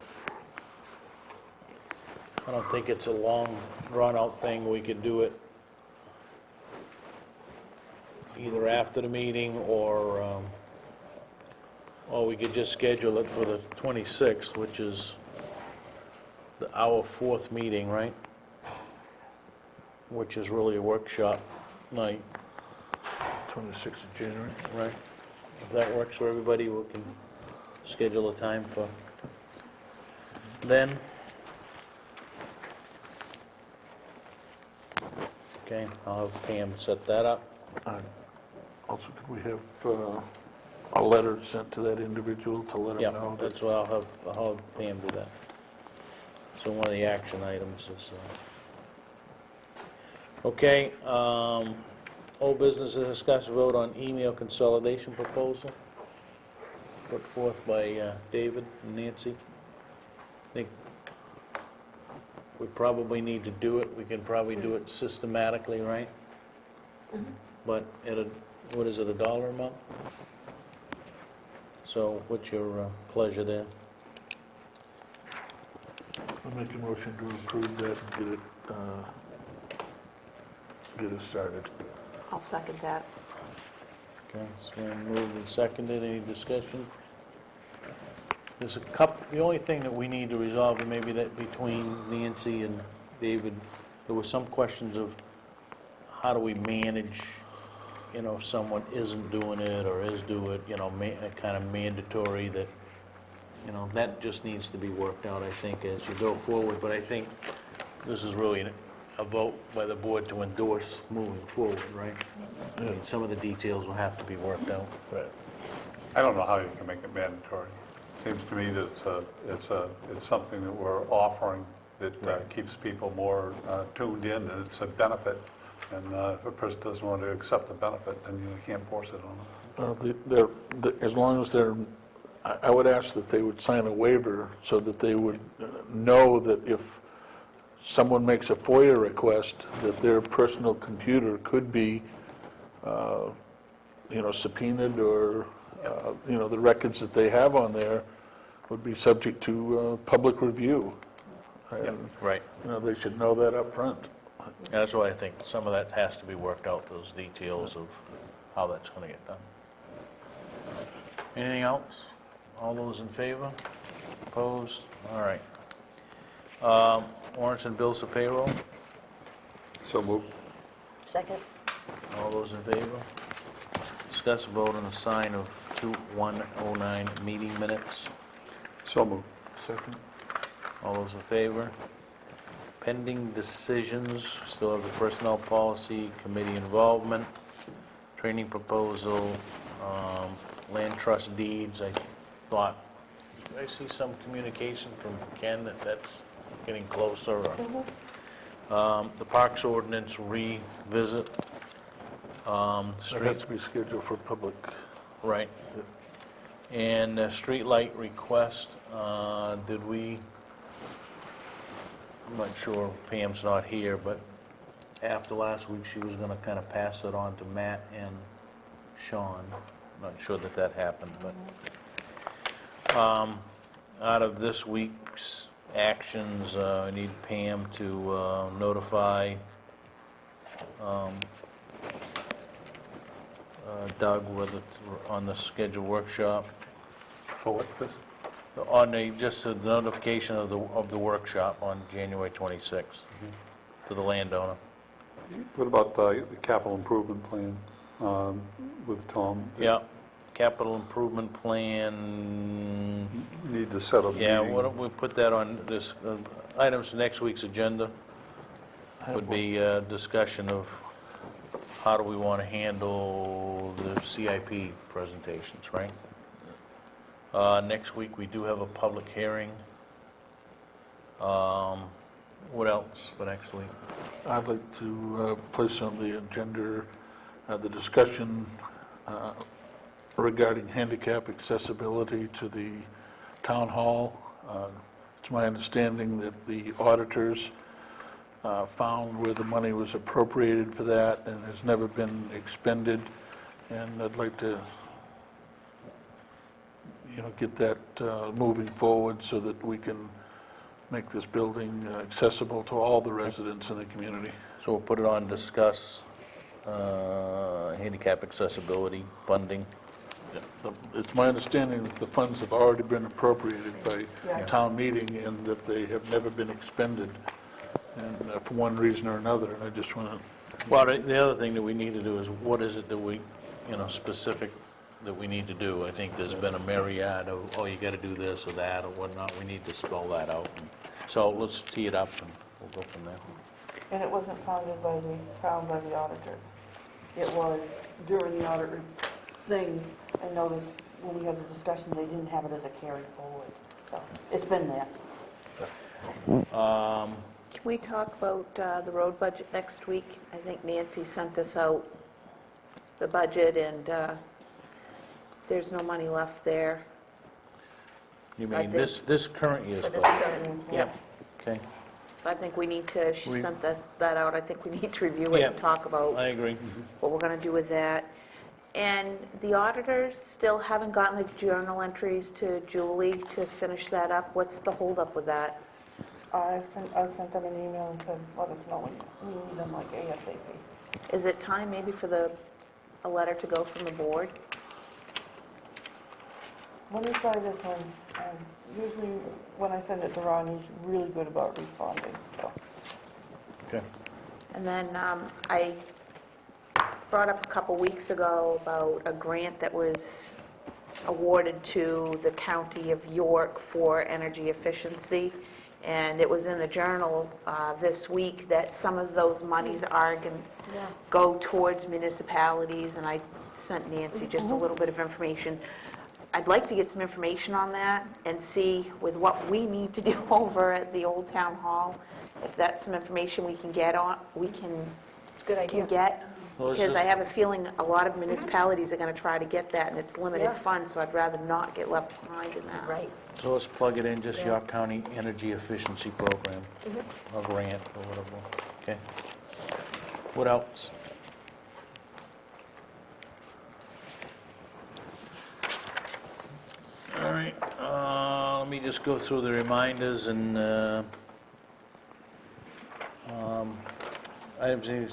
I don't think it's a long, drawn-out thing. We could do it either after the meeting or we could just schedule it for the 26th, which is our fourth meeting, right? Which is really a workshop night. 26th of January. Right. If that works for everybody, we can schedule a time for then. Okay, I'll have Pam set that up. Also, could we have a letter sent to that individual to let Yeah, him know? that's what I'll have Pam do that. So one of the action items is, okay, old business to discuss vote on email consolidation proposal put forth by David and Nancy. I think we probably need to do it. We can probably do it systematically, right? But at a, what is it, $1 a month? So what's your pleasure there? I'll make a motion to approve that and get it started. I'll second that. Okay, it's been moved and seconded. Any discussion? There's a couple, the only thing that we need to resolve, and maybe that between Nancy and David, there were some questions of how do we manage, if someone isn't doing it or is doing it, kind of mandatory that, that just needs to be worked out, I think, as you go forward. But I think this is really a vote by the board to endorse moving forward, right? I mean, some of the details will have to be worked out. Right. I don't know how you can make it mandatory. Seems to me that it's something that we're offering that keeps people more tuned in, and it's a benefit. And if a person doesn't want to accept the benefit, then you can't force it on them. As long as they're, I would ask that they would sign a waiver so that they would know that if someone makes a FOIA request, that their personal computer could be, subpoenaed, or, the records that they have on there would be subject to public review. And, Right. they should know that up front. And that's why I think some of that has to be worked out, those details of how that's going to get done. Anything else? All those in favor? Opposed? All right. Warrants and bills for payroll? So move. Second? All those in favor? Discuss vote on the sign of 2109 meeting minutes. So move. Second. All those in favor? Pending decisions, still have the personnel policy, committee involvement, training proposal, land trust deeds. I thought, did I see some communication from Ken that that's getting closer? Or, the Parks Ordinance revisit. That Street, has to be scheduled for public. right. And street light request, did we, I'm not sure, Pam's not here, but after last week, she was going to kind of pass it on to Matt and Sean. Not sure that happened, but out of this week's actions, I need Pam to Doug on the scheduled workshop. For what, Chris? On the, just a notification of the workshop on January 26th to the landowner. What about the capital improvement plan with Tom? Yeah, capital improvement plan, Need to set a meeting. yeah, why don't we put that on this, items for next week's agenda would be a discussion of how do we want to handle the CIP presentations, right? Next week, we do have a public hearing. What else for next week? I'd like to place on the agenda the discussion regarding handicap accessibility to the town hall. It's my understanding that the auditors found where the money was appropriated for that and has never been expended, and I'd like to get that moving forward so that we can make this building accessible to all the residents in the community. So we'll put it on discuss handicap accessibility funding. It's my understanding that the funds have already been appropriated by town meeting and that they have never been expended, and for one reason or another, and I just want to... Well, the other thing that we need to do is, what is it that we, specific that we need to do? I think there's been a myriad of, oh, you got to do this or that or whatnot. We need to spell that out. So let's tee it up and we'll go from there. And it wasn't found by the auditors. It was during the audit thing, I noticed when we had the discussion, they didn't have it as a carry forward. So it's been there. Can we talk about the road budget next week? I think Nancy sent us out the budget, and there's no money left there. You So I mean think- this current year's For this budget? current, yeah. Yep, okay. So I think we need to, she We- sent us that out, I think we need to review it Yeah, and talk about I agree. what we're going to do with that. And the auditors still haven't gotten the journal entries to Julie to finish that up. What's the holdup with that? I sent them an email and said, let us know when you need them, like ASAP. Is it time maybe for a letter to go from the board? Let me try this one. Usually when I send it to Ron, he's really good about responding, so. Okay. And then I brought up a couple weeks ago about a grant that was awarded to the county of York for energy efficiency. And it was in the Journal this week that some of those monies are going to go towards municipalities, and I sent Nancy just a little bit of information. I'd like to get some information on that and see with what we need to do over at the old town hall, if that's some information we can get on, Good idea. can get. Well, it's Because I just- have a feeling a lot of municipalities are going to try to get that, and it's limited funds, so I'd rather not get left behind in that. Right. So let's plug it in, just York County Energy Efficiency Program, or grant, or whatever. Okay. What else? All right, let me just go through the reminders and items needing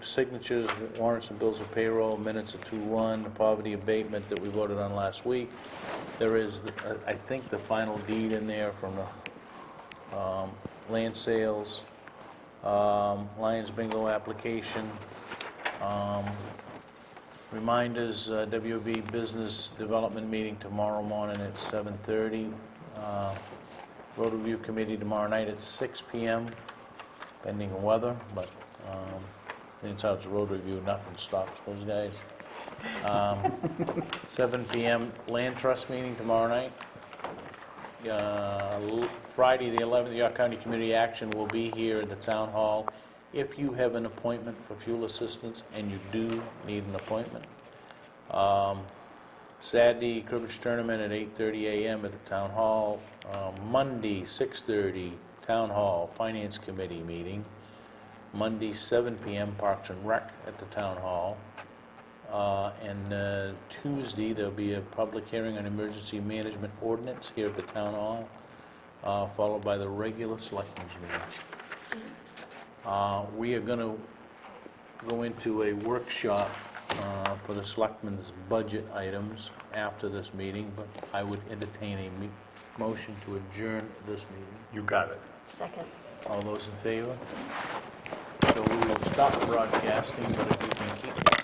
signatures, warrants and bills of payroll, minutes of 2/1, the poverty abatement that we voted on last week. There is, I think, the final deed in there from the land sales, Lions Bingo application, reminders, WAB Business Development meeting tomorrow morning at 7:30. Road Review Committee tomorrow night at 6 p.m., pending weather, but inside the road review, nothing stops those guys. 7 p.m. Land Trust meeting tomorrow night. Friday, the 11th, the York County Community Action will be here at the Town Hall. If you have an appointment for fuel assistance, and you do need an appointment. Saturday, cribbage tournament at 8:30 a.m. at the Town Hall. Monday, 6:30, Town Hall, Finance Committee meeting. Monday, 7 p.m., Parks and Rec at the Town Hall. And Tuesday, there'll be a public hearing on emergency management ordinance here at the Town Hall, followed by the regular Selectmen's meeting. We are going to go into a workshop for the selectmen's budget items after this meeting, but I would entertain a motion to adjourn this meeting. You got it. Second. All those in favor? So we will stop broadcasting, but if you can keep